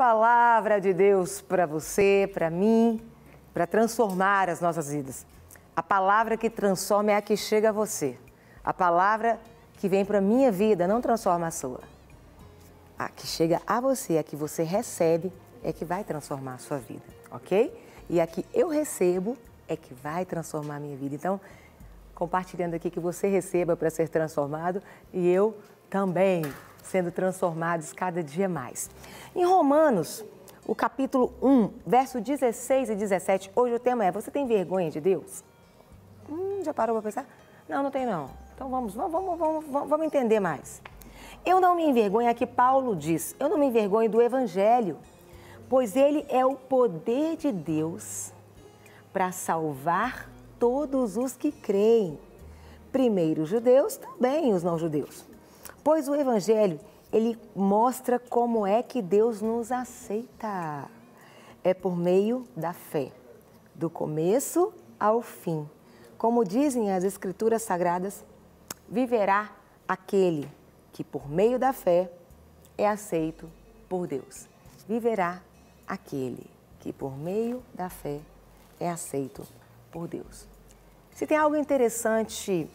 Palavra de Deus para você, para mim, para transformar as nossas vidas. A palavra que transforma é a que chega a você. A palavra que vem para a minha vida não transforma a sua. A que chega a você, a que você recebe, é que vai transformar a sua vida, ok? E a que eu recebo é que vai transformar a minha vida. Então, compartilhando aqui que você receba para ser transformado e eu também sendo transformados cada dia mais. Em Romanos, o capítulo 1, verso 16 e 17, hoje o tema é: você tem vergonha de Deus? Já parou para pensar? Não, não tem não. Então vamos entender mais. Eu não me envergonho, aqui Paulo diz, eu não me envergonho do Evangelho, pois ele é o poder de Deus para salvar todos os que creem. Primeiro os judeus, também os não-judeus. Pois o Evangelho, ele mostra como é que Deus nos aceita. É por meio da fé, do começo ao fim. Como dizem as Escrituras Sagradas, viverá aquele que por meio da fé é aceito por Deus. Viverá aquele que por meio da fé é aceito por Deus. Se tem algo interessante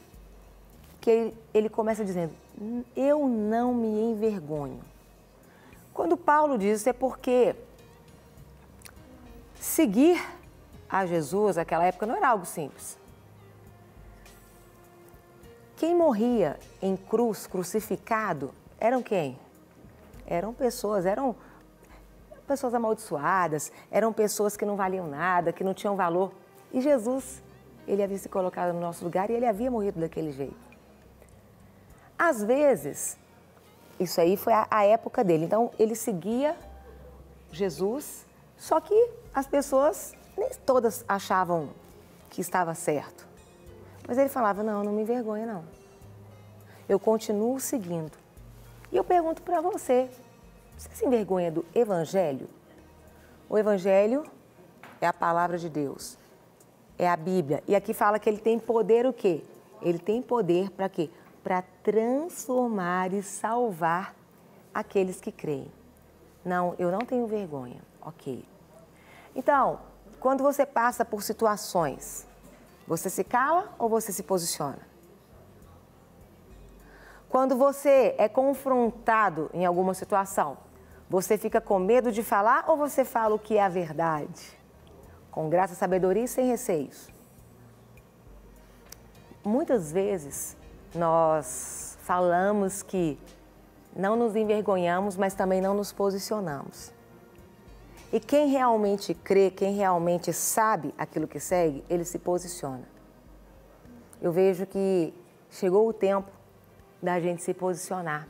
que ele começa dizendo, eu não me envergonho. Quando Paulo diz isso é porque seguir a Jesus naquela época não era algo simples. Quem morria em cruz, crucificado, eram quem? Eram pessoas amaldiçoadas, eram pessoas que não valiam nada, que não tinham valor. E Jesus, ele havia se colocado no nosso lugar e ele havia morrido daquele jeito. Às vezes, isso aí foi a época dele, então ele seguia Jesus, só que as pessoas nem todas achavam que estava certo. Mas ele falava, não me envergonha não. Eu continuo seguindo. E eu pergunto para você, você se envergonha do Evangelho? O Evangelho é a palavra de Deus, é a Bíblia. E aqui fala que ele tem poder o quê? Ele tem poder para quê? Para transformar e salvar aqueles que creem. Não, eu não tenho vergonha, ok. Então, quando você passa por situações, você se cala ou você se posiciona? Quando você é confrontado em alguma situação, você fica com medo de falar ou você fala o que é a verdade? Com graça, sabedoria e sem receios. Muitas vezes nós falamos que não nos envergonhamos, mas também não nos posicionamos. E quem realmente crê, quem realmente sabe aquilo que segue, ele se posiciona. Eu vejo que chegou o tempo da gente se posicionar.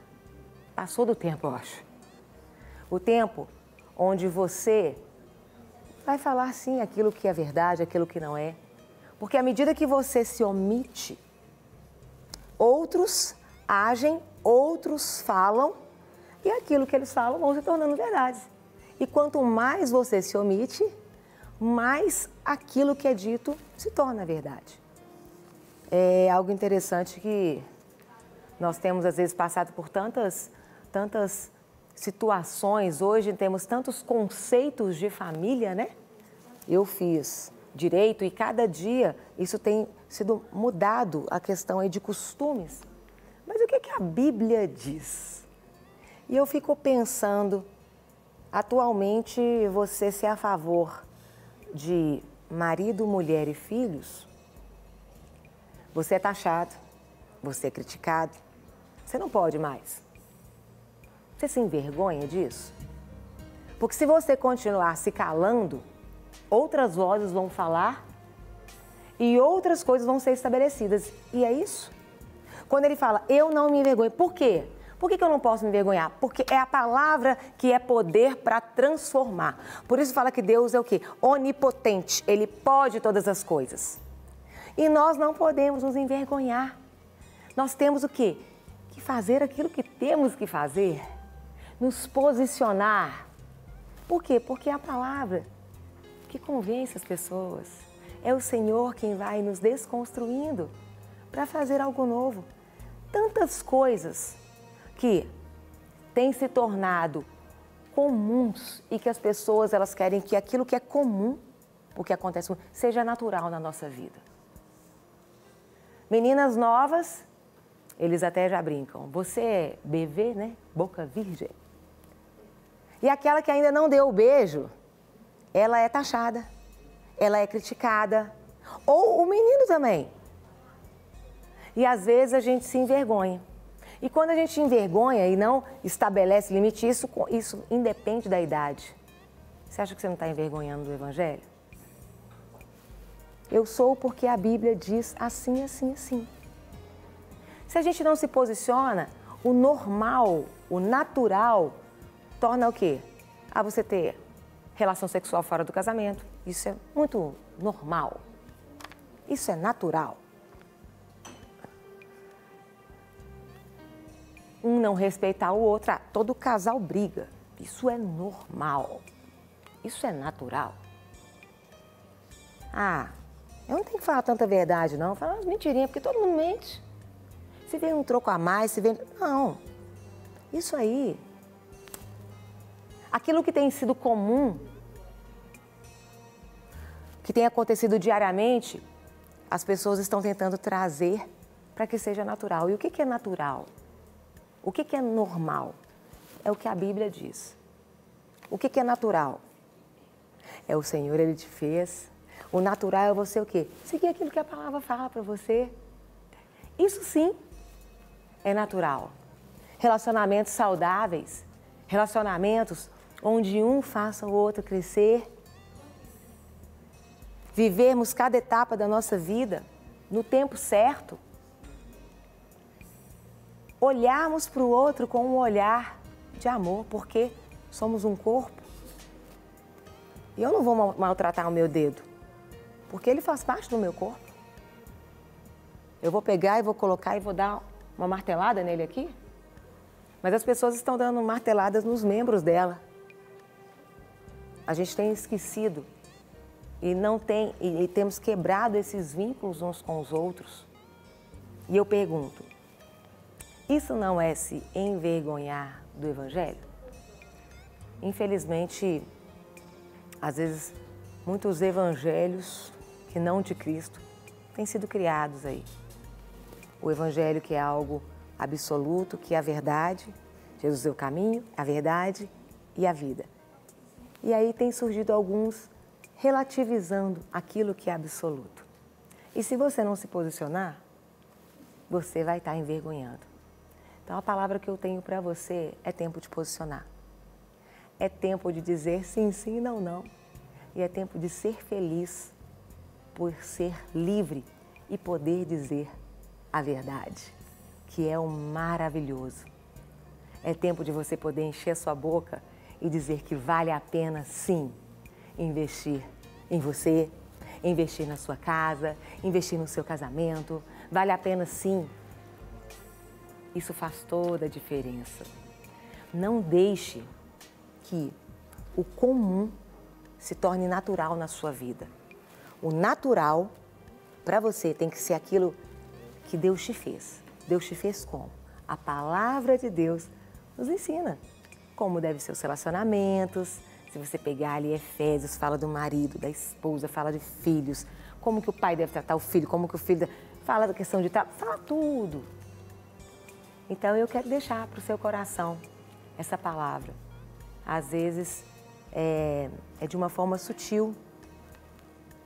Passou do tempo, eu acho. O tempo onde você vai falar sim aquilo que é verdade, aquilo que não é. Porque à medida que você se omite, outros agem, outros falam e aquilo que eles falam vão se tornando verdade. E quanto mais você se omite, mais aquilo que é dito se torna verdade. É algo interessante que nós temos às vezes passado por tantas situações. Hoje temos tantos conceitos de família, né? Eu fiz direito e cada dia isso tem sido mudado, a questão aí de costumes. Mas o que a Bíblia diz? E eu fico pensando, atualmente você se é a favor de marido, mulher e filhos? Você é taxado, você é criticado, você não pode mais. Você se envergonha disso? Porque se você continuar se calando, outras vozes vão falar e outras coisas vão ser estabelecidas. E é isso? Quando ele fala, eu não me envergonho, por quê? Por que eu não posso me envergonhar? Porque é a palavra que é poder para transformar. Por isso fala que Deus é o quê? Onipotente, Ele pode todas as coisas. E nós não podemos nos envergonhar. Nós temos o quê? Que fazer aquilo que temos que fazer. Nos posicionar. Por quê? Porque é a palavra que convence as pessoas. É o Senhor quem vai nos desconstruindo para fazer algo novo. Tantas coisas que têm se tornado comuns e que as pessoas elas querem que aquilo que é comum, o que acontece, seja natural na nossa vida. Meninas novas, eles até já brincam. Você é bebê, né? Boca virgem. E aquela que ainda não deu o beijo, ela é taxada, ela é criticada. Ou o menino também. E às vezes a gente se envergonha. E quando a gente envergonha e não estabelece limite, isso independe da idade. Você acha que você não está envergonhando do Evangelho? Eu sou porque a Bíblia diz assim, assim, assim. Se a gente não se posiciona, o normal, o natural, torna o quê? Você ter relação sexual fora do casamento. Isso é muito normal. Isso é natural. Um não respeitar o outro, todo casal briga. Isso é normal. Isso é natural. Eu não tenho que falar tanta verdade, não. Falar umas mentirinhas, porque todo mundo mente. Se vem um troco a mais, se vem... Não. Isso aí... Aquilo que tem sido comum, que tem acontecido diariamente, as pessoas estão tentando trazer para que seja natural. E o que é natural? O que é normal? É o que a Bíblia diz. O que é natural? É o Senhor, Ele te fez. O natural é você o quê? Seguir aquilo que a palavra fala para você. Isso sim é natural. Relacionamentos saudáveis, relacionamentos onde um faça o outro crescer. Vivermos cada etapa da nossa vida no tempo certo. Olharmos para o outro com um olhar de amor, porque somos um corpo. E eu não vou maltratar o meu dedo, porque ele faz parte do meu corpo. Eu vou pegar e vou colocar e vou dar uma martelada nele aqui, mas as pessoas estão dando marteladas nos membros dela. A gente tem esquecido e temos quebrado esses vínculos uns com os outros. E eu pergunto, isso não é se envergonhar do Evangelho? Infelizmente, às vezes, muitos evangelhos que não de Cristo têm sido criados aí. O Evangelho que é algo absoluto, que é a verdade, Jesus é o caminho, a verdade e a vida. E aí tem surgido alguns relativizando aquilo que é absoluto. E se você não se posicionar, você vai estar envergonhando. Então, a palavra que eu tenho para você é tempo de posicionar. É tempo de dizer sim, sim, não, não. E é tempo de ser feliz por ser livre e poder dizer a verdade, que é o maravilhoso. É tempo de você poder encher sua boca e dizer que vale a pena, sim, investir em você, investir na sua casa, investir no seu casamento. Vale a pena, sim. Isso faz toda a diferença. Não deixe que o comum se torne natural na sua vida. O natural, para você, tem que ser aquilo que Deus te fez. Deus te fez como? A palavra de Deus nos ensina como devem ser os relacionamentos. Se você pegar ali Efésios, fala do marido, da esposa, fala de filhos, como que o pai deve tratar o filho, como que o filho... Fala da questão de... Fala tudo. Então, eu quero deixar para o seu coração essa palavra. Às vezes, é de uma forma sutil,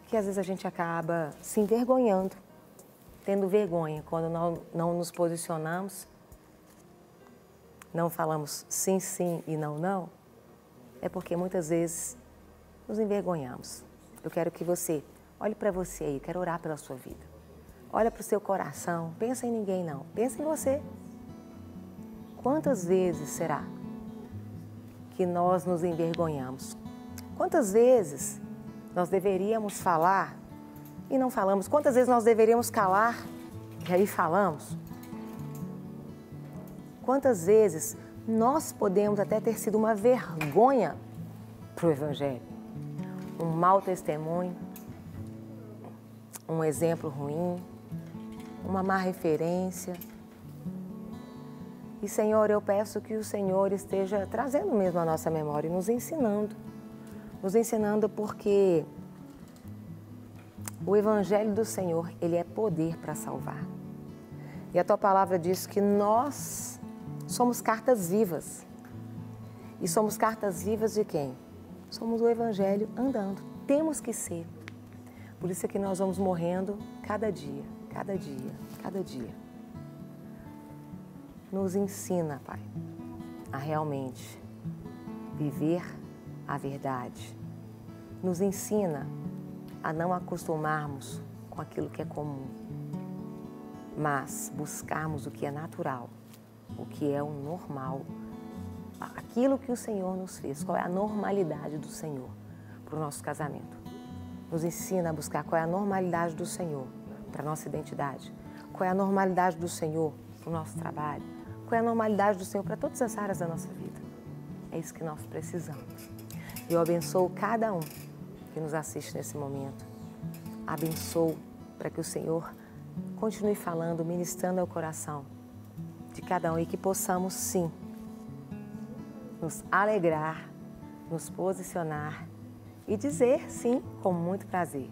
que às vezes a gente acaba se envergonhando, tendo vergonha quando não nos posicionamos, não falamos sim, sim e não, não, é porque muitas vezes nos envergonhamos. Eu quero que você olhe para você aí, eu quero orar pela sua vida. Olha para o seu coração, pensa em ninguém não, pensa em você. Quantas vezes será que nós nos envergonhamos? Quantas vezes nós deveríamos falar e não falamos? Quantas vezes nós deveríamos calar e aí falamos? Quantas vezes nós podemos até ter sido uma vergonha para o Evangelho? Um mau testemunho, um exemplo ruim, uma má referência. E, Senhor, eu peço que o Senhor esteja trazendo mesmo a nossa memória e nos ensinando. Nos ensinando porque o Evangelho do Senhor, ele é poder para salvar. E a Tua palavra diz que nós somos cartas vivas. E somos cartas vivas de quem? Somos o Evangelho andando. Temos que ser. Por isso é que nós vamos morrendo cada dia, cada dia, cada dia. Nos ensina, Pai, a realmente viver a verdade. Nos ensina a não acostumarmos com aquilo que é comum, mas buscarmos o que é natural, o que é o normal, aquilo que o Senhor nos fez. Qual é a normalidade do Senhor para o nosso casamento? Nos ensina a buscar qual é a normalidade do Senhor para a nossa identidade, qual é a normalidade do Senhor para o nosso trabalho, qual é a normalidade do Senhor para todas as áreas da nossa vida. É isso que nós precisamos. Eu abençoo cada um que nos assiste nesse momento. Abençoo para que o Senhor continue falando, ministrando ao coração de cada um e que possamos, sim, nos alegrar, nos posicionar e dizer, sim, com muito prazer: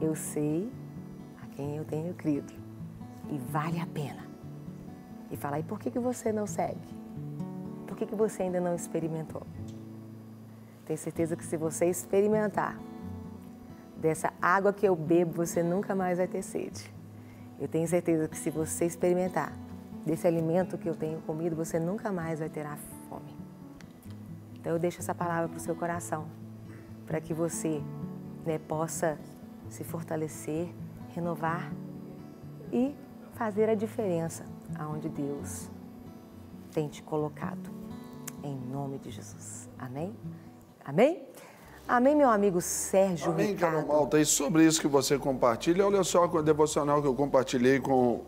eu sei a quem eu tenho crido e vale a pena. E falar: e por que você não segue? Por que você ainda não experimentou? Tenho certeza que se você experimentar dessa água que eu bebo, você nunca mais vai ter sede. Eu tenho certeza que se você experimentar desse alimento que eu tenho comido, você nunca mais vai ter a fome. Então eu deixo essa palavra para o seu coração, para que você, possa se fortalecer, renovar e fazer a diferença aonde Deus tem te colocado. Em nome de Jesus. Amém? Amém? Amém, meu amigo Sérgio Amém, Ricardo. Carol Malta. E sobre isso que você compartilha, olha só com o devocional que eu compartilhei com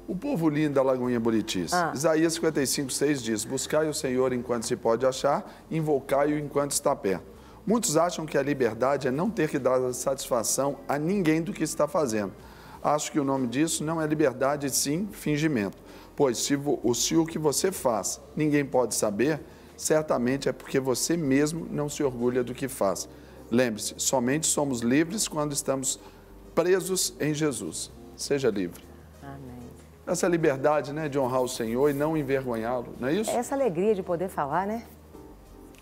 o povo lindo da Lagoinha Buritis. Isaías 55:6 diz: buscai o Senhor enquanto se pode achar, invocai-o enquanto está perto. Muitos acham que a liberdade é não ter que dar satisfação a ninguém do que está fazendo. Acho que o nome disso não é liberdade, sim fingimento. Pois se o que você faz ninguém pode saber, certamente é porque você mesmo não se orgulha do que faz. Lembre-se, somente somos livres quando estamos presos em Jesus. Seja livre. Amém. Essa liberdade, de honrar o Senhor e não envergonhá-lo, não é isso? Essa alegria de poder falar,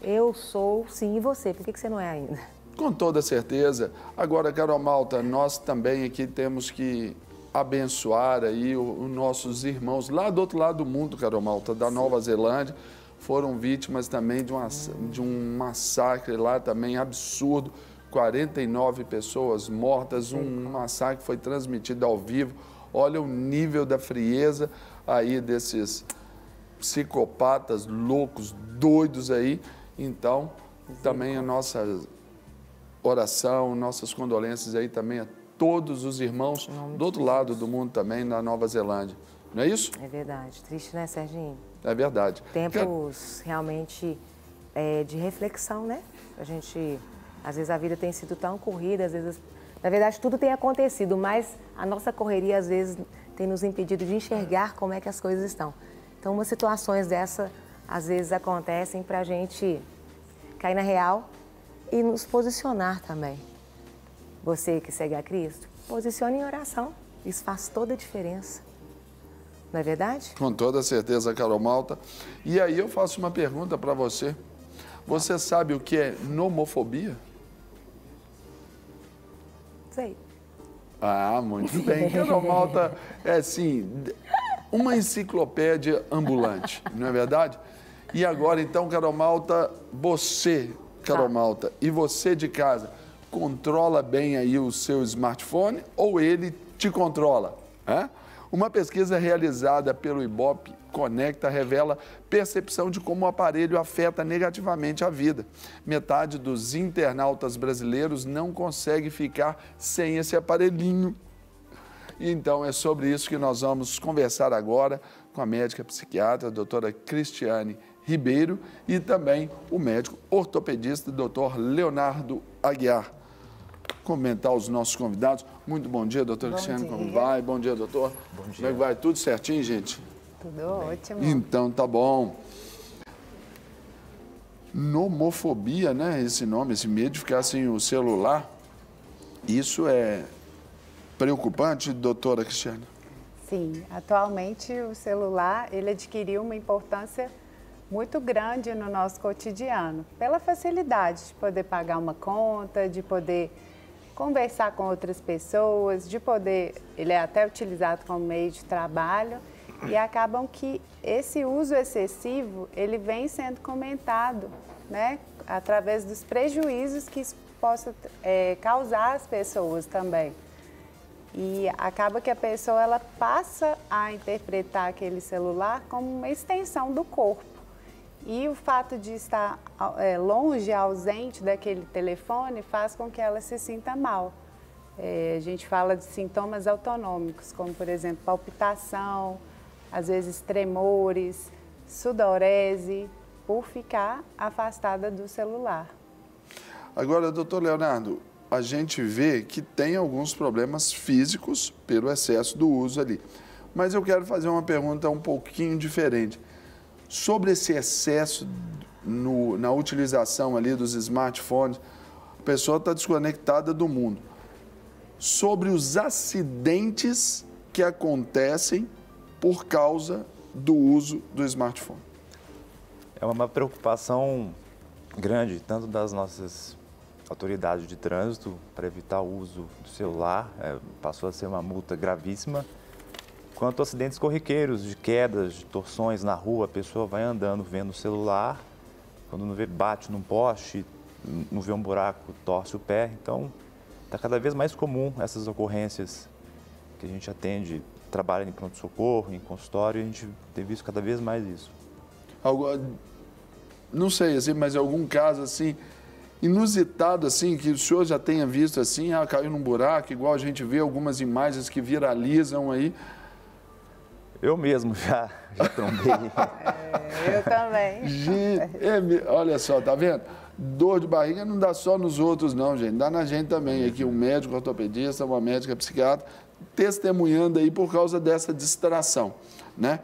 Eu sou, sim, e você? Por que você não é ainda? Com toda certeza. Agora, Carol Malta, nós também aqui temos que abençoar aí os nossos irmãos lá do outro lado do mundo, Carol Malta, da Nova Zelândia. Foram vítimas também de um massacre lá também absurdo. 49 pessoas mortas, um massacre foi transmitido ao vivo. Olha o nível da frieza aí desses psicopatas loucos, doidos aí. Então, também a nossa oração, nossas condolências aí também a todos os irmãos do outro lado do mundo também, na Nova Zelândia. Não é isso? É verdade. Triste, né, Serginho? É verdade. Tempos realmente de reflexão, A gente, às vezes a vida tem sido tão corrida, às vezes, na verdade, tudo tem acontecido, mas a nossa correria, às vezes, tem nos impedido de enxergar como é que as coisas estão. Então, umas situações dessa, às vezes, acontecem para a gente cair na real e nos posicionar também. Você que segue a Cristo, posicione em oração. Isso faz toda a diferença. Não é verdade? Com toda certeza, Carol Malta. E aí eu faço uma pergunta para você. Você sabe o que é nomofobia? Sei. Ah, muito bem. Carol Malta é assim, uma enciclopédia ambulante, não é verdade? E agora, então, Carol Malta, você, Carol Malta, e você de casa, controla bem aí o seu smartphone ou ele te controla? Uma pesquisa realizada pelo Ibope Conecta revela percepção de como o aparelho afeta negativamente a vida. Metade dos internautas brasileiros não consegue ficar sem esse aparelhinho. Então, é sobre isso que nós vamos conversar agora com a médica psiquiatra, a doutora Cristiane Ribeiro, e também o médico ortopedista, doutor Leonardo Aguiar. Comentar os nossos convidados. Muito bom dia, doutora Cristiane, como vai? Bom dia, doutor. Bom dia. Como é que vai? Tudo certinho, gente? Tudo ótimo. Então, tá bom. Nomofobia, né? Esse nome, esse medo de ficar sem o celular. Isso é preocupante, doutora Cristiane? Sim, atualmente o celular, ele adquiriu uma importância muito grande no nosso cotidiano, pela facilidade de poder pagar uma conta, de poder conversar com outras pessoas, de poder, ele é até utilizado como meio de trabalho e acabam que esse uso excessivo, ele vem sendo comentado, né, através dos prejuízos que isso possa causar às pessoas também. E acaba que a pessoa ela passa a interpretar aquele celular como uma extensão do corpo. E o fato de estar longe, ausente daquele telefone, faz com que ela se sinta mal. A gente fala de sintomas autonômicos, como, por exemplo, palpitação, às vezes tremores, sudorese, por ficar afastada do celular. Agora, doutor Leonardo, a gente vê que tem alguns problemas físicos pelo excesso do uso ali. Mas eu quero fazer uma pergunta um pouquinho diferente. Sobre esse excesso na utilização ali dos smartphones, a pessoa está desconectada do mundo. Sobre os acidentes que acontecem por causa do uso do smartphone. É uma preocupação grande, tanto das nossas autoridades de trânsito, para evitar o uso do celular, passou a ser uma multa gravíssima, quanto acidentes corriqueiros, de quedas, de torções na rua, a pessoa vai andando vendo o celular, quando não vê, bate num poste, não vê um buraco, torce o pé. Então, está cada vez mais comum essas ocorrências que a gente atende, trabalha em pronto-socorro, em consultório, a gente tem visto cada vez mais isso. Não sei, assim, mas algum caso assim, inusitado, assim, que o senhor já tenha visto assim, caiu num buraco, igual a gente vê algumas imagens que viralizam aí. Eu mesmo já tombei. Eu também. Gente, olha só, tá vendo? Dor de barriga não dá só nos outros, não, gente. Dá na gente também. Aqui um médico ortopedista, uma médica psiquiatra, testemunhando aí por causa dessa distração, né?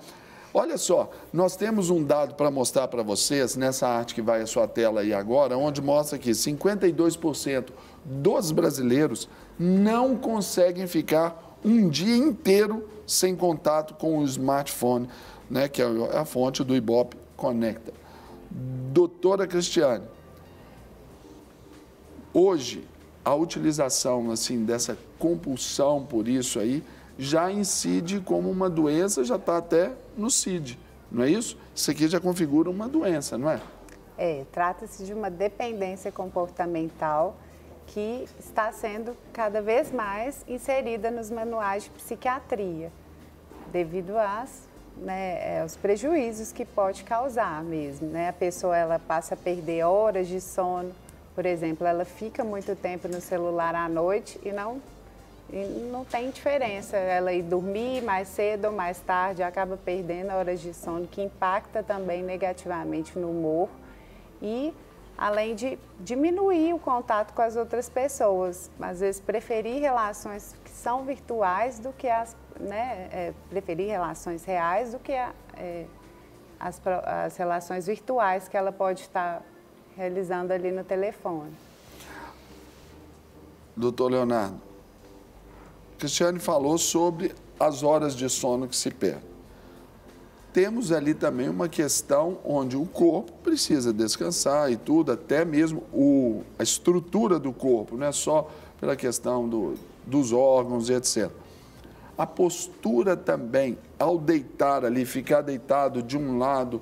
Olha só, nós temos um dado para mostrar para vocês, nessa arte que vai à sua tela aí agora, onde mostra que 52% dos brasileiros não conseguem ficar um dia inteiro sem contato com o smartphone, né, que é a fonte do Ibope Conecta. Doutora Cristiane, hoje a utilização assim, dessa compulsão por isso aí já incide como uma doença, já está até no CID, não é isso? Isso aqui já configura uma doença, não é? Trata-se de uma dependência comportamental que está sendo cada vez mais inserida nos manuais de psiquiatria, devido aos prejuízos que pode causar mesmo, né? A pessoa ela passa a perder horas de sono, por exemplo, ela fica muito tempo no celular à noite e não tem diferença ela ir dormir mais cedo ou mais tarde, acaba perdendo horas de sono, que impacta também negativamente no humor e além de diminuir o contato com as outras pessoas, às vezes preferir relações que são virtuais do que preferir relações reais do que as relações virtuais que ela pode estar realizando ali no telefone. Doutor Leonardo, Cristiane falou sobre as horas de sono que se perdem. Temos ali também uma questão onde o corpo precisa descansar e tudo, até mesmo a estrutura do corpo, não é só pela questão dos órgãos e etc. A postura também, ao deitar ali, ficar deitado de um lado,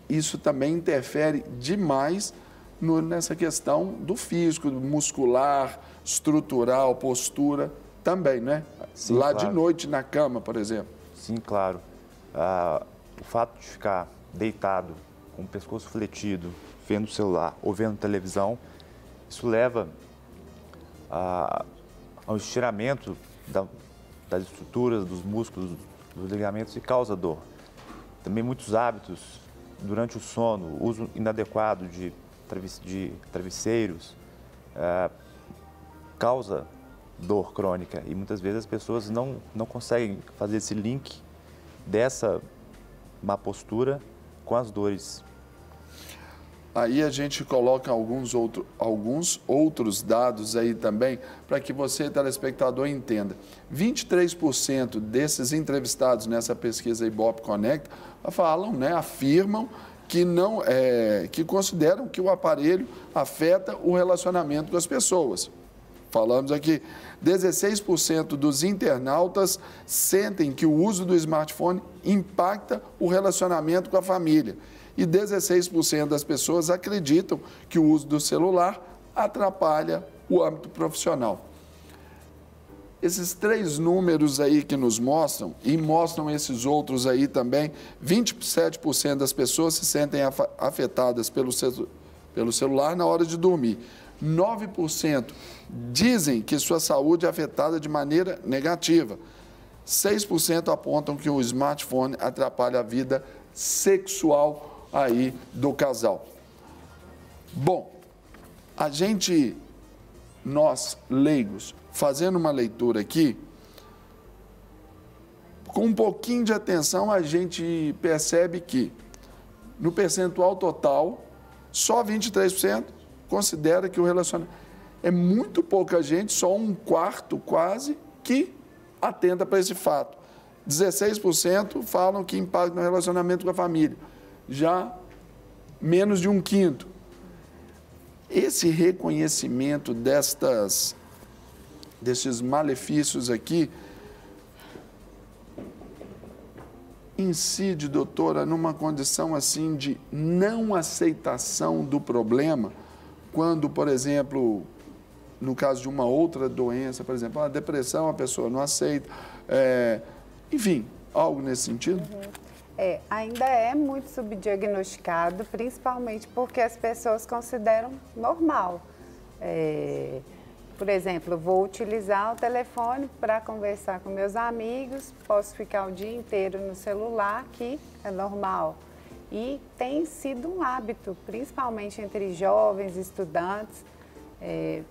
isso também interfere demais nessa questão do físico, do muscular, estrutural, postura também, né? Sim, lá claro. De noite na cama, por exemplo. Sim, claro. O fato de ficar deitado, com o pescoço fletido, vendo o celular ou vendo televisão, isso leva ao estiramento das estruturas, dos músculos, dos ligamentos e causa dor. Também muitos hábitos durante o sono, uso inadequado de travesseiros, causa dor crônica e muitas vezes as pessoas não conseguem fazer esse link dessa má postura com as dores. Aí a gente coloca alguns outros dados aí também, para que você, telespectador, entenda. 23% desses entrevistados nessa pesquisa Ibope Connect falam, né, afirmam que que consideram que o aparelho afeta o relacionamento com as pessoas. Falamos aqui, 16% dos internautas sentem que o uso do smartphone impacta o relacionamento com a família. E 16% das pessoas acreditam que o uso do celular atrapalha o âmbito profissional. Esses 3 números aí que nos mostram, e mostram esses outros aí também, 27% das pessoas se sentem afetadas pelo celular na hora de dormir. 9% dizem que sua saúde é afetada de maneira negativa. 6% apontam que o smartphone atrapalha a vida sexual aí do casal. Bom, nós leigos, fazendo uma leitura aqui, com um pouquinho de atenção a gente percebe que no percentual total, só 23% considera que o relacionamento... É muito pouca gente, só 1/4 quase, que atenta para esse fato. 16% falam que impacta no relacionamento com a família. Já menos de 1/5. Esse reconhecimento desses malefícios aqui incide, doutora, numa condição assim de não aceitação do problema, quando, por exemplo, no caso de uma outra doença, por exemplo, a depressão, a pessoa não aceita, enfim, algo nesse sentido? Ainda é muito subdiagnosticado, principalmente porque as pessoas consideram normal. Por exemplo, vou utilizar o telefone para conversar com meus amigos, posso ficar o dia inteiro no celular, que é normal. E tem sido um hábito, principalmente entre jovens, estudantes,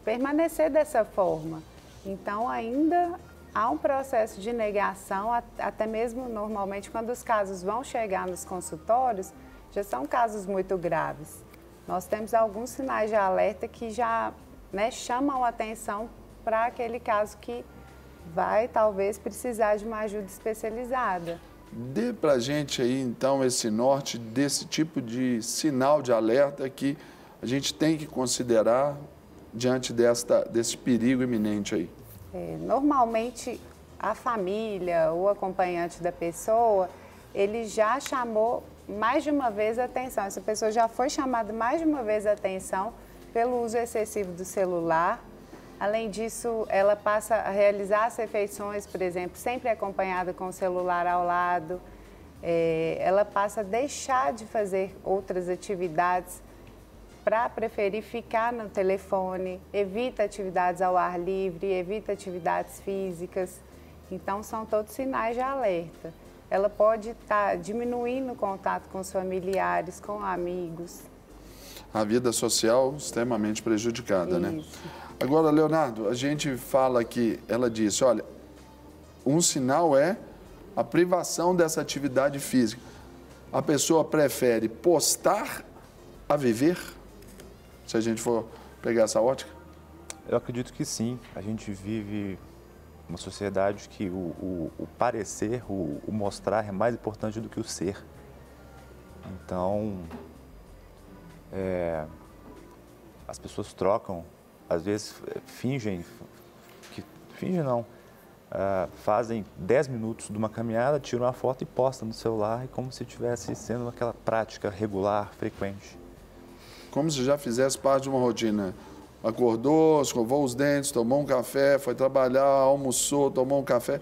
permanecer dessa forma. Então, ainda há um processo de negação, até mesmo normalmente quando os casos vão chegar nos consultórios, já são casos muito graves. Nós temos alguns sinais de alerta que já chamam a atenção para aquele caso que vai talvez precisar de uma ajuda especializada. Dê para a gente aí, então, esse norte desse tipo de sinal de alerta que a gente tem que considerar diante desse perigo iminente aí. Normalmente, a família, o acompanhante da pessoa, ele já chamou mais de uma vez a atenção. Essa pessoa já foi chamada mais de uma vez a atenção pelo uso excessivo do celular. Além disso, ela passa a realizar as refeições, por exemplo, sempre acompanhada com o celular ao lado. Ela passa a deixar de fazer outras atividades para preferir ficar no telefone, evita atividades ao ar livre, evita atividades físicas. Então, são todos sinais de alerta. Ela pode estar diminuindo o contato com os familiares, com amigos. A vida social extremamente prejudicada, né? Agora, Leonardo, a gente fala que ela disse, olha, um sinal é a privação dessa atividade física. A pessoa prefere postar a viver? Se a gente for pegar essa ótica? Eu acredito que sim. A gente vive uma sociedade que o parecer, o mostrar é mais importante do que o ser. Então, as pessoas trocam, às vezes fazem 10 minutos de uma caminhada, tiram uma foto e postam no celular, como se estivesse sendo aquela prática regular, frequente. Como se já fizesse parte de uma rotina. Acordou, escovou os dentes, tomou um café, foi trabalhar, almoçou, tomou um café.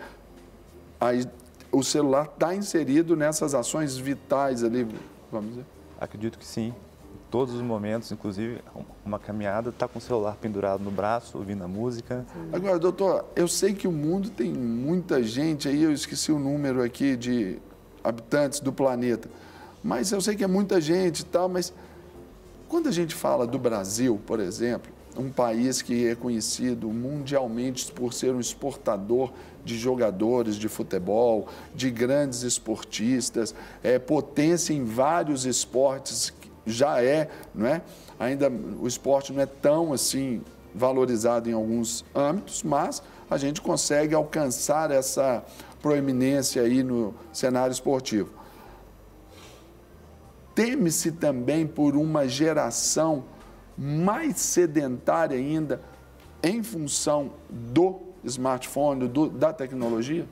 Aí o celular está inserido nessas ações vitais ali, vamos dizer? Acredito que sim. Em todos os momentos, inclusive uma caminhada, está com o celular pendurado no braço, ouvindo a música. Agora, doutor, eu sei que o mundo tem muita gente aí, eu esqueci o número aqui de habitantes do planeta, mas eu sei que é muita gente e tal, mas quando a gente fala do Brasil, por exemplo, um país que é conhecido mundialmente por ser um exportador de jogadores de futebol, de grandes esportistas, potência em vários esportes, já não é? Ainda o esporte não é tão assim valorizado em alguns âmbitos, mas a gente consegue alcançar essa proeminência aí no cenário esportivo. Teme-se também por uma geração mais sedentária ainda em função do smartphone, da tecnologia?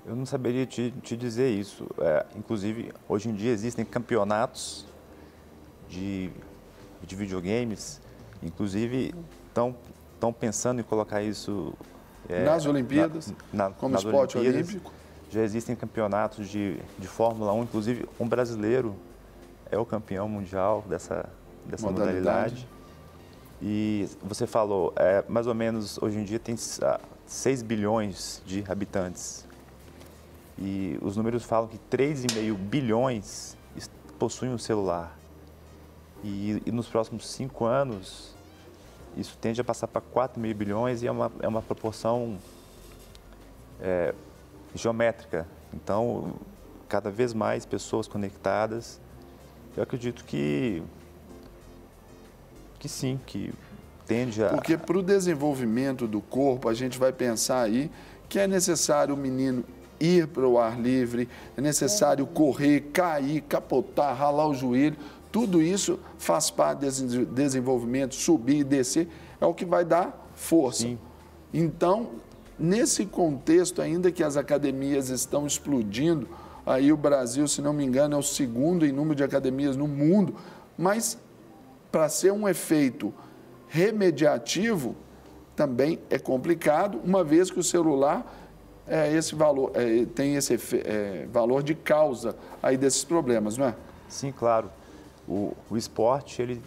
Eu não saberia te dizer isso. Inclusive, hoje em dia existem campeonatos de videogames, inclusive estão pensando em colocar isso nas Olimpíadas, como nas esporte Olimpíadas. olímpico. Já existem campeonatos de Fórmula 1, inclusive um brasileiro é o campeão mundial dessa modalidade. E você falou, mais ou menos, hoje em dia tem 6 bilhões de habitantes. E os números falam que 3,5 bilhões possuem um celular. E nos próximos 5 anos, isso tende a passar para 4,5 bilhões e é uma proporção geométrica. Então, cada vez mais pessoas conectadas. Eu acredito que sim, que tende a... Porque para o desenvolvimento do corpo, a gente vai pensar aí que é necessário o menino ir para o ar livre, é necessário correr, cair, capotar, ralar o joelho. Tudo isso faz parte desse desenvolvimento, subir e descer, é o que vai dar força. Sim. Então, nesse contexto, ainda que as academias estão explodindo, aí o Brasil, se não me engano, é o segundo em número de academias no mundo, mas para ser um efeito remediativo, também é complicado, uma vez que o celular tem esse valor de causa aí desses problemas, não é? Sim, claro. O esporte ele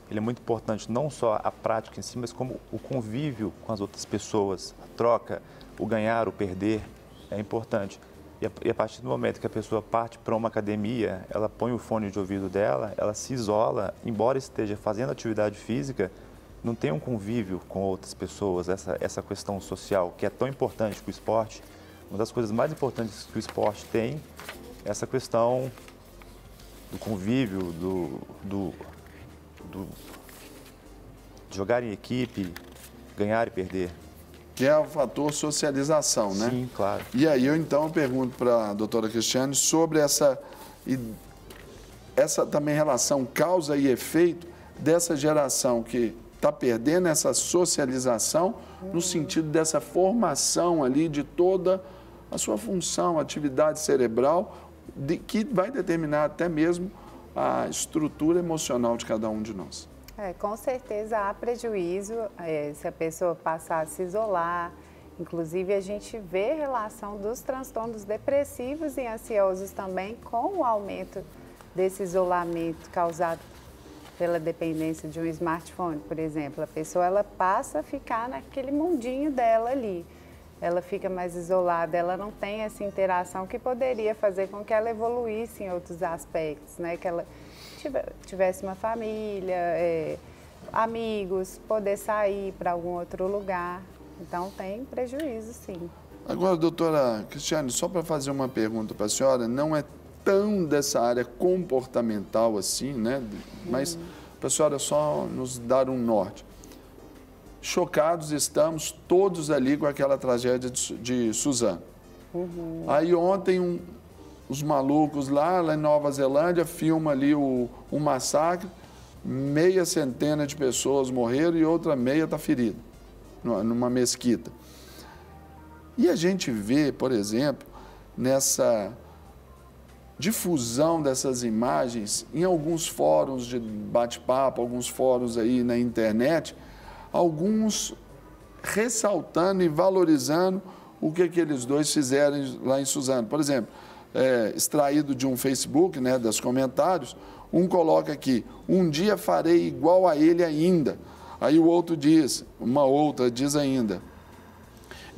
é muito importante, não só a prática em si, mas como o convívio com as outras pessoas, a troca, o ganhar, o perder, é importante. E a partir do momento que a pessoa parte para uma academia, ela põe o fone de ouvido dela, ela se isola, embora esteja fazendo atividade física, não tem um convívio com outras pessoas, essa questão social que é tão importante para o esporte. Uma das coisas mais importantes que o esporte tem é essa questão do convívio, do jogar em equipe, ganhar e perder. Que é o fator socialização, né? Sim, claro. E aí eu pergunto para a doutora Cristiane sobre essa também relação causa e efeito dessa geração que está perdendo essa socialização no sentido dessa formação ali de toda a sua função, atividade cerebral, que vai determinar até mesmo a estrutura emocional de cada um de nós. Com certeza há prejuízo se a pessoa passar a se isolar. Inclusive, a gente vê relação dos transtornos depressivos e ansiosos também com o aumento desse isolamento causado pela dependência de um smartphone, por exemplo. A pessoa ela passa a ficar naquele mundinho dela ali. Ela fica mais isolada, ela não tem essa interação que poderia fazer com que ela evoluísse em outros aspectos, né? Que ela tivesse uma família, amigos, poder sair para algum outro lugar. Então, tem prejuízo, sim. Agora, doutora Cristiane, só para fazer uma pergunta para a senhora, não é tão dessa área comportamental assim, né? Mas para a senhora só nos dar um norte. Chocados estamos todos ali com aquela tragédia de Suzano. Aí ontem os malucos lá em Nova Zelândia filmam ali o massacre, 600 de pessoas morreram e outra meia está ferida, numa mesquita. E a gente vê, por exemplo, nessa difusão dessas imagens em alguns fóruns de bate-papo, alguns fóruns aí na internet, alguns ressaltando e valorizando o que aqueles dois fizeram lá em Suzano. Por exemplo, extraído de um Facebook, né, dos comentários, um coloca aqui, um dia farei igual a ele ainda. Aí o outro diz, uma outra diz ainda,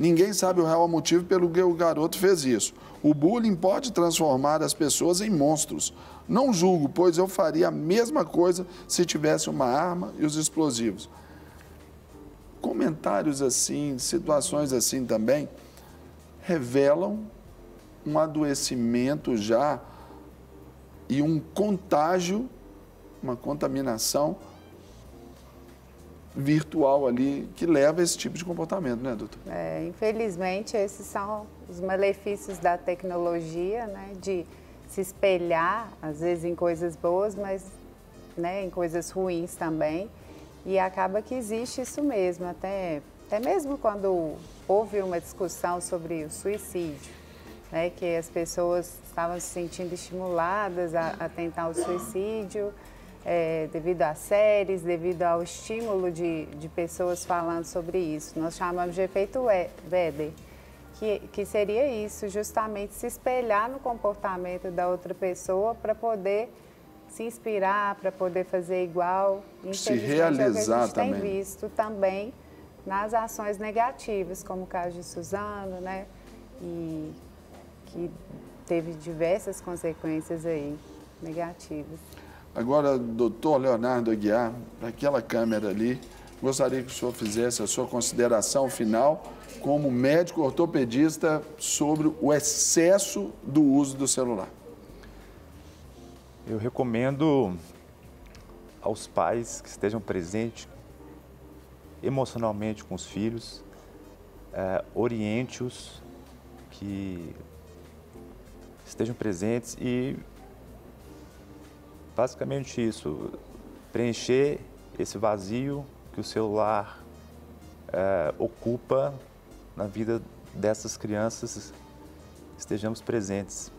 ninguém sabe o real motivo pelo que o garoto fez isso. O bullying pode transformar as pessoas em monstros. Não julgo, pois eu faria a mesma coisa se tivesse uma arma e os explosivos. Comentários assim, situações assim também, revelam um adoecimento já e um contágio, uma contaminação virtual ali que leva a esse tipo de comportamento, né, doutor? Infelizmente, esses são os malefícios da tecnologia, né, de se espelhar, às vezes, em coisas boas, mas né, em coisas ruins também. E acaba que existe isso mesmo, até mesmo quando houve uma discussão sobre o suicídio, né, que as pessoas estavam se sentindo estimuladas a tentar o suicídio, devido às séries, devido ao estímulo de pessoas falando sobre isso. Nós chamamos de efeito Weber, que seria isso, justamente se espelhar no comportamento da outra pessoa para poder se inspirar, para poder fazer igual. Se realizar é o que a gente também. tem visto também nas ações negativas, como o caso de Suzano, né? E que teve diversas consequências aí negativas. Agora, doutor Leonardo Aguiar, daquela câmera ali, gostaria que o senhor fizesse a sua consideração final como médico ortopedista sobre o excesso do uso do celular. Eu recomendo aos pais que estejam presentes emocionalmente com os filhos, oriente-os, que estejam presentes e basicamente isso, preencher esse vazio que o celular ocupa na vida dessas crianças, estejamos presentes.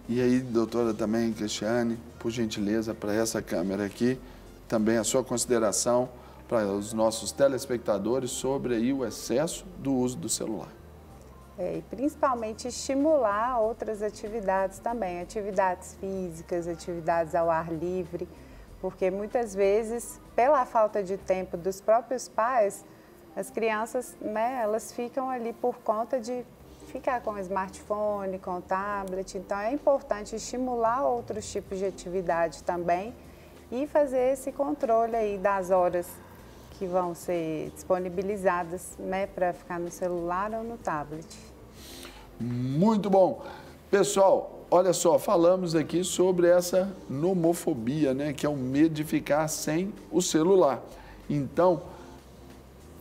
E aí, doutora também, Cristiane, por gentileza, para essa câmera aqui, também a sua consideração para os nossos telespectadores sobre aí o excesso do uso do celular. E principalmente estimular outras atividades também, atividades físicas, atividades ao ar livre, porque muitas vezes, pela falta de tempo dos próprios pais, as crianças, né, elas ficam ali por conta de ficar com o smartphone, com o tablet. Então, é importante estimular outros tipos de atividade também e fazer esse controle aí das horas que vão ser disponibilizadas, né, para ficar no celular ou no tablet. Muito bom. Pessoal, olha só, falamos aqui sobre essa nomofobia, né, que é o medo de ficar sem o celular. Então,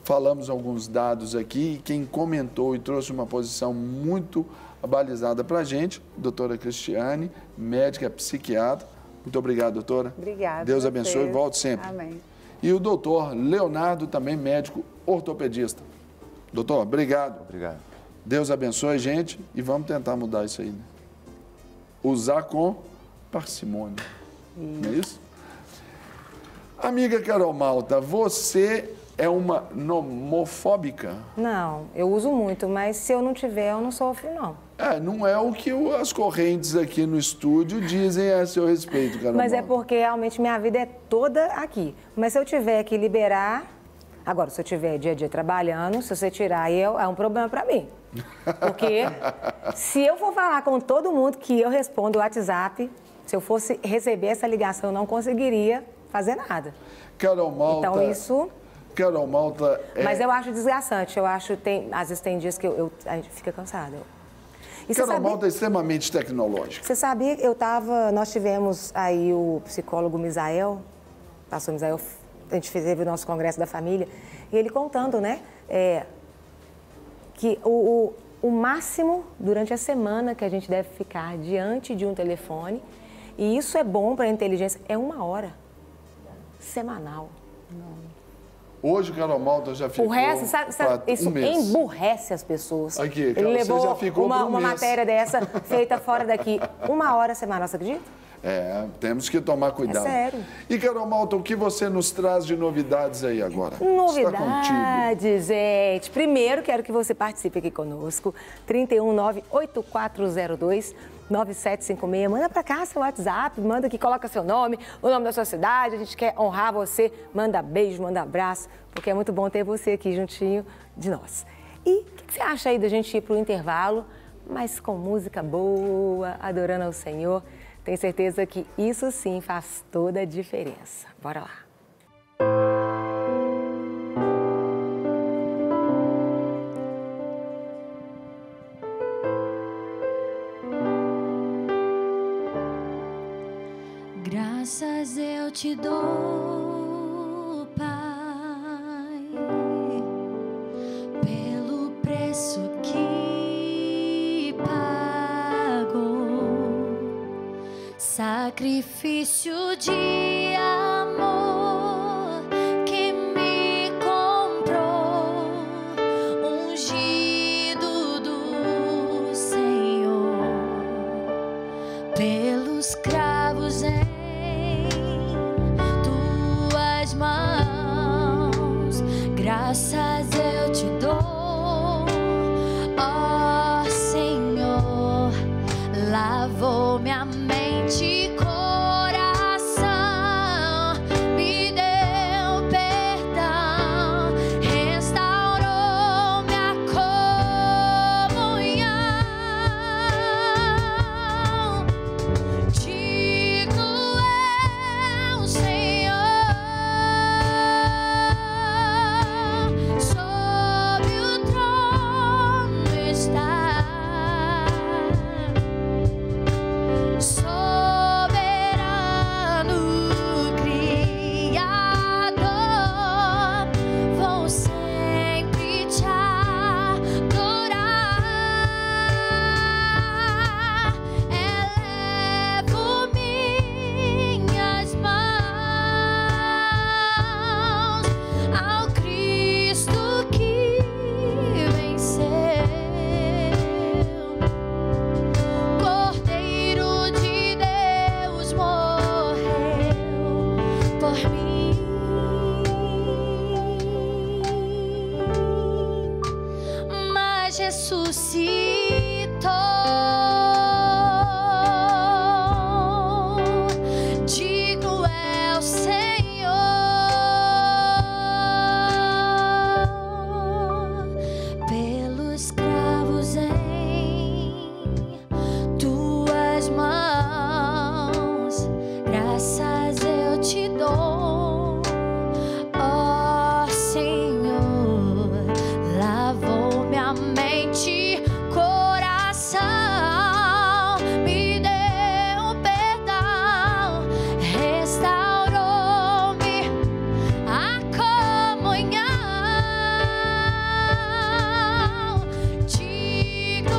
falamos alguns dados aqui e quem comentou e trouxe uma posição muito abalizada para a gente, doutora Cristiane, médica psiquiatra. Muito obrigado, doutora. Obrigada. Deus abençoe e volte sempre. Amém. E o doutor Leonardo, também médico ortopedista. Doutor, obrigado. Obrigado. Deus abençoe, gente, e vamos tentar mudar isso aí, né? Usar com parcimônia. Não é isso? Amiga Carol Malta, você é uma nomofóbica? Não, eu uso muito, mas se eu não tiver, eu não sofro, não. Não é o que as correntes aqui no estúdio dizem a seu respeito, Carol Mas Malta. é porque realmente minha vida é toda aqui. Mas se eu tiver que liberar... Agora, se eu tiver dia a dia trabalhando, se você tirar, aí é um problema para mim. Porque se eu for falar com todo mundo que eu respondo o WhatsApp, se eu fosse receber essa ligação, eu não conseguiria fazer nada. Carol Malta... Então, isso... Carol Malta é... Mas eu acho desgastante. Eu acho às vezes tem dias que a gente fica cansado. E Carol Malta é extremamente tecnológica. Você sabia que nós tivemos aí o psicólogo Misael, pastor Misael, a gente teve o nosso congresso da família, e ele contando, né, que o máximo durante a semana que a gente deve ficar diante de um telefone, e isso é bom para a inteligência, é 1 hora semanal. Hoje, Carol Malta já ficou O resto, sabe, isso emburrece as pessoas. Aqui, Ele levou você já ficou uma matéria dessa feita fora daqui, 1 hora semanal, você acredita? Temos que tomar cuidado. É sério. E, Carol Malta, o que você nos traz de novidades aí agora? Novidades, gente. Primeiro, quero que você participe aqui conosco. 319-8402-9756. Manda pra cá seu WhatsApp, manda aqui, coloca seu nome, o nome da sua cidade. A gente quer honrar você. Manda beijo, manda abraço, porque é muito bom ter você aqui juntinho de nós. E o que você acha aí da gente ir pro intervalo? mas com música boa, adorando ao Senhor. Tenho certeza que isso sim faz toda a diferença. Bora lá. Graças eu te dou, Pai, pelo preço que pagou, sacrifício de amor que me comprou, ungido do Senhor, pelos cravos em tuas mãos. Graças eu te dou, ó Senhor, lavou minha mente e coração, me deu perdão, restaurou minha comunhão. Digno é o Senhor, sob o trono está, soberano Criador, vou sempre te adorar. Elevo minhas mãos ao Cristo que venceu, Cordeiro de Deus morreu por mim, mas ressuscitou. Digno é o Senhor, pelos cravos em tuas mãos. Graças eu te dou, ó Senhor, lavou minha mente, coração, me deu perdão, restaurou-me a comunhão. Digno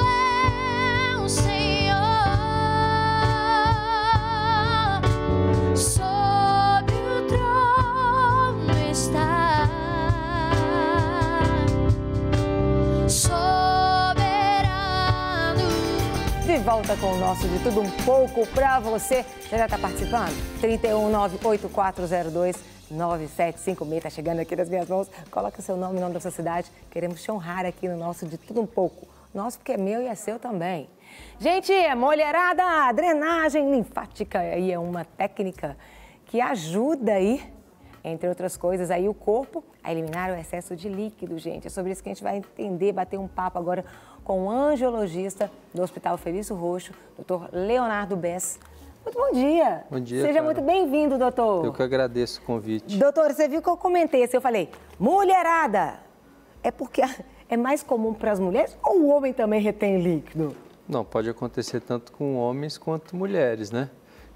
é o Senhor, sob o trono está, soberano. De volta com o nosso De Tudo Um Pouco pra você. Você já está participando? 319-8402-9756. Tá chegando aqui nas minhas mãos. Coloca seu nome, o nome da sua cidade. Queremos te honrar aqui no nosso De Tudo Um Pouco. Nosso porque é meu e é seu também. Gente, mulherada, drenagem linfática aí é uma técnica que ajuda aí, entre outras coisas, aí o corpo a eliminar o excesso de líquido, gente. É sobre isso que a gente vai entender, bater um papo agora com o angiologista do Hospital Felício Roxo, Dr. Leonardo Bess. Muito bom dia. Bom dia, Seja Clara. muito bem-vindo, doutor. Eu que agradeço o convite. Doutor, você viu que eu comentei assim, eu falei, mulherada, é porque é mais comum para as mulheres ou o homem também retém líquido? Não, pode acontecer tanto com homens quanto mulheres, né?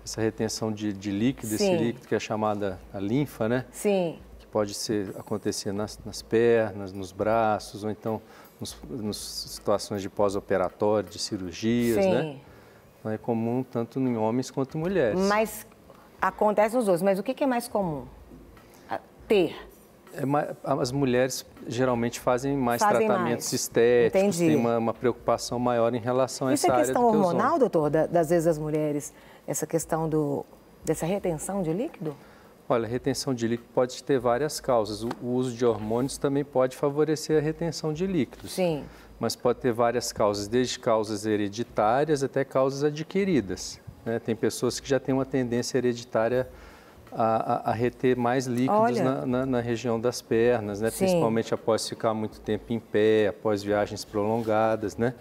Essa retenção de líquido, esse Sim. líquido que é chamada a linfa, né? Sim. Que pode acontecer nas pernas, nos braços, ou então nas situações de pós-operatório, de cirurgias, Sim. né? Então é comum tanto em homens quanto em mulheres. Mas acontece nos dois. Mas o que é mais comum? Ter. As mulheres geralmente fazem mais Fazem tratamentos mais. estéticos, Entendi. têm uma preocupação maior em relação a Isso essa é área questão do que os hormonal, homens. doutor, das vezes das mulheres? Essa questão dessa retenção de líquido? Olha, a retenção de líquido pode ter várias causas. O uso de hormônios também pode favorecer a retenção de líquidos. Sim. Mas pode ter várias causas, desde causas hereditárias até causas adquiridas, né? Tem pessoas que já têm uma tendência hereditária a reter mais líquidos na região das pernas, né? Sim. Principalmente após ficar muito tempo em pé, após viagens prolongadas, né?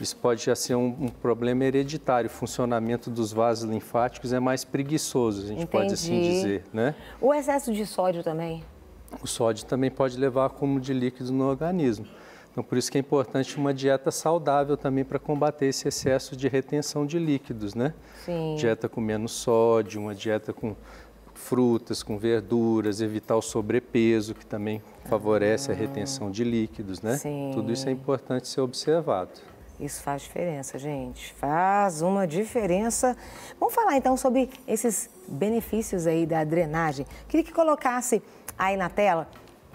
Isso pode já ser um problema hereditário. O funcionamento dos vasos linfáticos é mais preguiçoso, a gente pode assim dizer, né? O excesso de sódio também? O sódio também pode levar a acúmulo de líquidos no organismo. Então, por isso que é importante uma dieta saudável também para combater esse excesso de retenção de líquidos, né? Sim. Dieta com menos sódio, uma dieta com frutas, com verduras, evitar o sobrepeso, que também favorece a retenção de líquidos, né? Sim. Tudo isso é importante ser observado. Isso faz diferença, gente. Faz uma diferença. Vamos falar então sobre esses benefícios aí da drenagem. Queria que colocasse aí na tela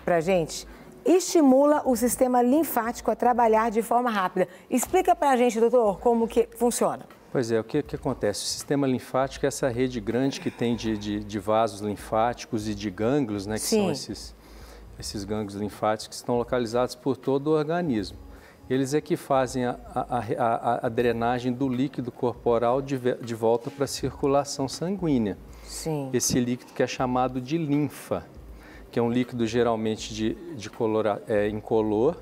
pra gente. Estimula o sistema linfático a trabalhar de forma rápida. Explica pra gente, doutor, como que funciona. Pois é, o que acontece? O sistema linfático é essa rede grande que tem de vasos linfáticos e de gânglios, né? Que Sim. são esses gânglios linfáticos que estão localizados por todo o organismo. Eles é que fazem a drenagem do líquido corporal de volta para a circulação sanguínea. Sim. Esse líquido que é chamado de linfa, que é um líquido geralmente incolor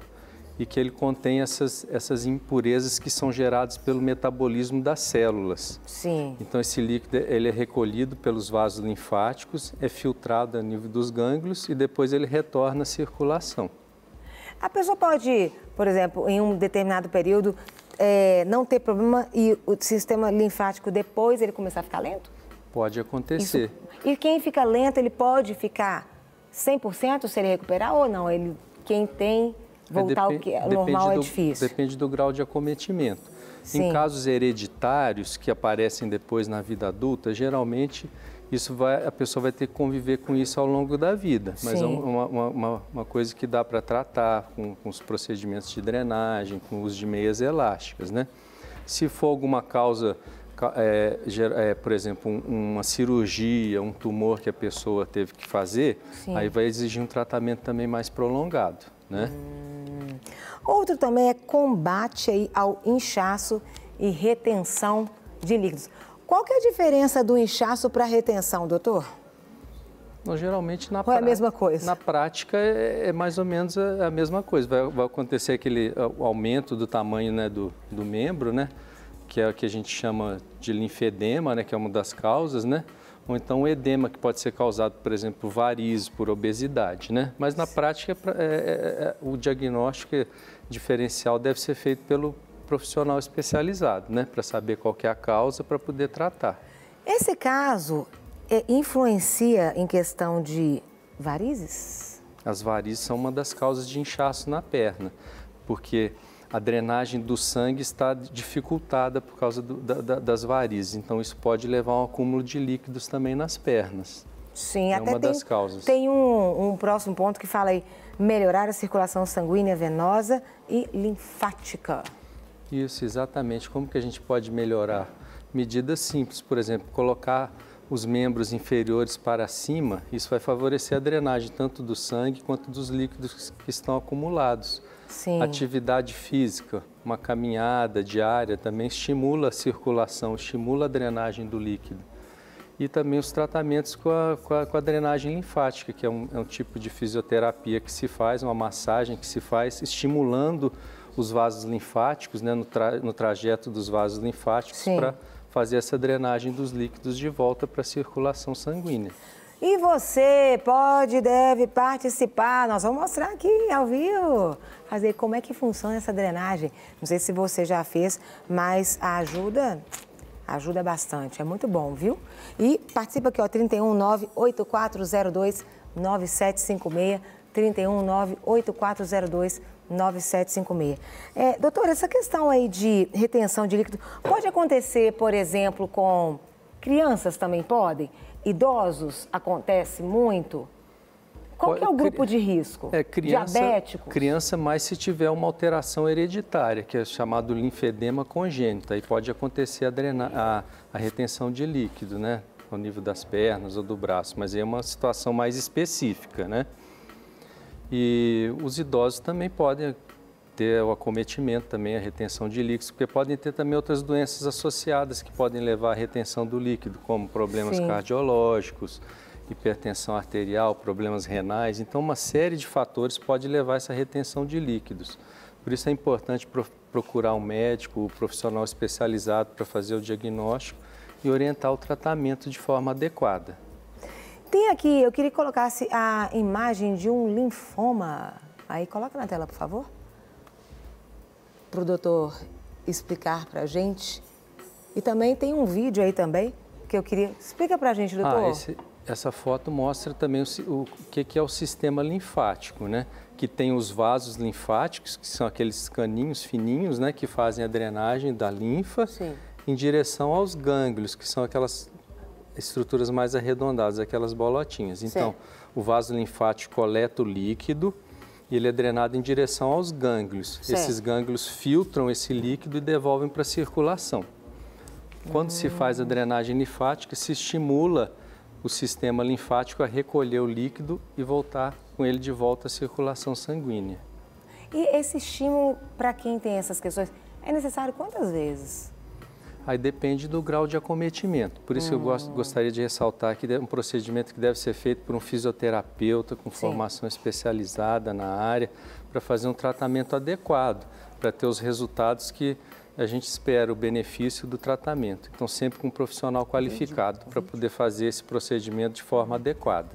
e que ele contém essas impurezas que são geradas pelo metabolismo das células. Sim. Então esse líquido ele é recolhido pelos vasos linfáticos, é filtrado a nível dos gânglios e depois ele retorna à circulação. A pessoa pode, por exemplo, em um determinado período, não ter problema e o sistema linfático depois ele começar a ficar lento? Pode acontecer. E quem fica lento, ele pode ficar 100% se ele recuperar ou não? Quem tem, voltar ao que é normal é difícil. Depende do grau de acometimento. Sim. Em casos hereditários que aparecem depois na vida adulta, geralmente a pessoa vai ter que conviver com isso ao longo da vida. Mas Sim. é uma coisa que dá para tratar com os procedimentos de drenagem, com o uso de meias elásticas, né? Se for alguma causa, por exemplo, uma cirurgia, um tumor que a pessoa teve que fazer, Sim. aí vai exigir um tratamento também mais prolongado, né? Outro também é combate aí ao inchaço e retenção de líquidos. Qual que é a diferença do inchaço para a retenção, doutor? Não, geralmente Ou é a mesma coisa? Na prática é mais ou menos a mesma coisa. Vai acontecer aquele aumento do tamanho, né, do membro, né? Que é o que a gente chama de linfedema, né? Que é uma das causas, né? Ou então o edema, que pode ser causado, por exemplo, por varizes, por obesidade, né? Mas na prática o diagnóstico diferencial deve ser feito pelo profissional especializado, né? Para saber qual que é a causa, para poder tratar. Esse caso influencia em questão de varizes? As varizes são uma das causas de inchaço na perna, porque a drenagem do sangue está dificultada por causa das varizes. Então, isso pode levar a um acúmulo de líquidos também nas pernas. Sim, até uma das causas. Tem um próximo ponto que fala aí, melhorar a circulação sanguínea venosa e linfática. Isso, exatamente. Como que a gente pode melhorar? Medidas simples, por exemplo, colocar os membros inferiores para cima, isso vai favorecer a drenagem tanto do sangue quanto dos líquidos que estão acumulados. Sim. Atividade física, uma caminhada diária também estimula a circulação, estimula a drenagem do líquido. E também os tratamentos com a drenagem linfática, que é um tipo de fisioterapia que se faz, uma massagem que se faz estimulando os vasos linfáticos, né, no trajeto dos vasos linfáticos para fazer essa drenagem dos líquidos de volta para a circulação sanguínea. E você pode e deve participar. Nós vamos mostrar aqui ao vivo, fazer como é que funciona essa drenagem. Não sei se você já fez, mas ajuda bastante. É muito bom, viu? E participa aqui, ó, 319-8402-9756, 319-8402-9756. Doutora, essa questão aí de retenção de líquido pode acontecer, por exemplo, com crianças também podem? Idosos acontece muito? Qual que é o grupo de risco? Diabéticos? Criança, mais se tiver uma alteração hereditária, que é chamado linfedema congênito. Aí pode acontecer a retenção de líquido, né? Ao nível das pernas ou do braço, mas aí é uma situação mais específica, né? E os idosos também podem ter o acometimento também, a retenção de líquidos, porque podem ter também outras doenças associadas que podem levar à retenção do líquido, como problemas cardiológicos, hipertensão arterial, problemas renais. Então, uma série de fatores pode levar a essa retenção de líquidos. Por isso é importante procurar um médico, um profissional especializado para fazer o diagnóstico e orientar o tratamento de forma adequada. Tem aqui, eu queria que colocasse a imagem de um linfoma. Aí, coloca na tela, por favor. Para o doutor explicar para a gente. E também tem um vídeo aí também que eu queria... Explica para a gente, doutor. Essa foto mostra também o que é o sistema linfático, né? Que tem os vasos linfáticos, que são aqueles caninhos fininhos, né? Que fazem a drenagem da linfa. Sim. Em direção aos gânglios, que são aquelas estruturas mais arredondadas, aquelas bolotinhas. Então, o vaso linfático coleta o líquido e ele é drenado em direção aos gânglios. Esses gânglios filtram esse líquido e devolvem para a circulação. Quando se faz a drenagem linfática, se estimula o sistema linfático a recolher o líquido e voltar com ele de volta à circulação sanguínea. E esse estímulo, para quem tem essas questões, é necessário quantas vezes? Aí depende do grau de acometimento. Por isso que eu gostaria de ressaltar que é um procedimento que deve ser feito por um fisioterapeuta com formação especializada na área para fazer um tratamento adequado, para ter os resultados que a gente espera, o benefício do tratamento. Então, sempre com um profissional qualificado para poder fazer esse procedimento de forma adequada.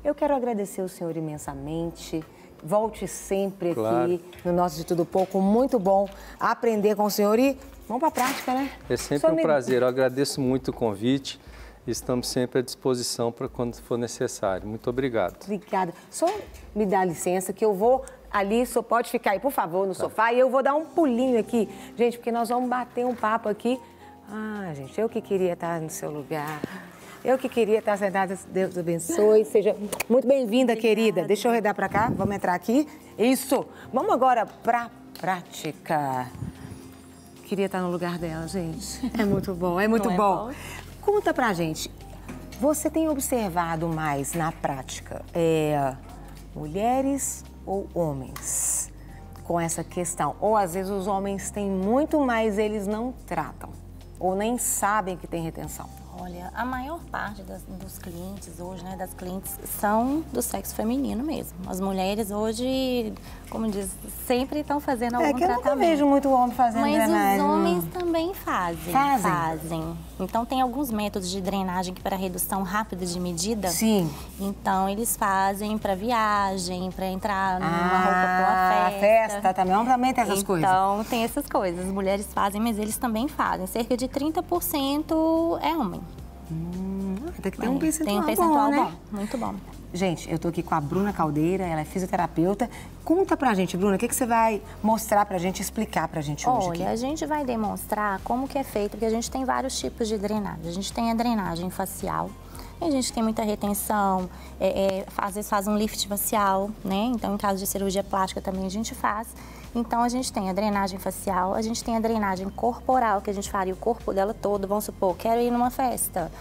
Eu quero agradecer o senhor imensamente. Volte sempre aqui no Nosso De Tudo Pouco. Muito bom aprender com o senhor e vamos para a prática, né? É sempre um prazer. Eu agradeço muito o convite. Estamos sempre à disposição para quando for necessário. Muito obrigado. Obrigada. Só me dá licença que eu vou ali, só pode ficar aí, por favor, no sofá. E eu vou dar um pulinho aqui, gente, porque nós vamos bater um papo aqui. Ah, gente, eu que queria estar no seu lugar. Eu que queria estar sentada, Deus abençoe. Seja muito bem-vinda, querida. Deixa eu redar para cá, vamos entrar aqui. Isso. Vamos agora para a prática. Queria estar no lugar dela, gente. É muito bom, é muito bom. Conta pra gente, você tem observado mais na prática mulheres ou homens com essa questão? Ou às vezes os homens têm muito, mas eles não tratam ou nem sabem que tem retenção? Olha, a maior parte dos clientes hoje, né, das clientes, são do sexo feminino mesmo. As mulheres hoje, como diz, sempre estão fazendo algum tratamento. Eu nunca vejo muito homem fazendo drenagem. Mas os homens também fazem. Então, tem alguns métodos de drenagem que para redução rápida de medida. Sim. Então, eles fazem para viagem, para entrar numa roupa para uma festa. Também tem essas coisas. Então, tem essas coisas. As mulheres fazem, mas eles também fazem. Cerca de 30% é homem. Tem que ter um percentual, tem um percentual bom, né? Muito bom. Gente, eu tô aqui com a Bruna Caldeira, ela é fisioterapeuta. Conta pra gente, Bruna, o que você vai mostrar pra gente, explicar pra gente hoje aqui? Olha, a gente vai demonstrar como que é feito, porque a gente tem vários tipos de drenagem. A gente tem a drenagem facial, a gente tem muita retenção, às vezes faz um lift facial, né? Então, em caso de cirurgia plástica também a gente faz. Então, a gente tem a drenagem facial, a gente tem a drenagem corporal, que a gente faria o corpo dela todo. Vamos supor, quero ir numa festa,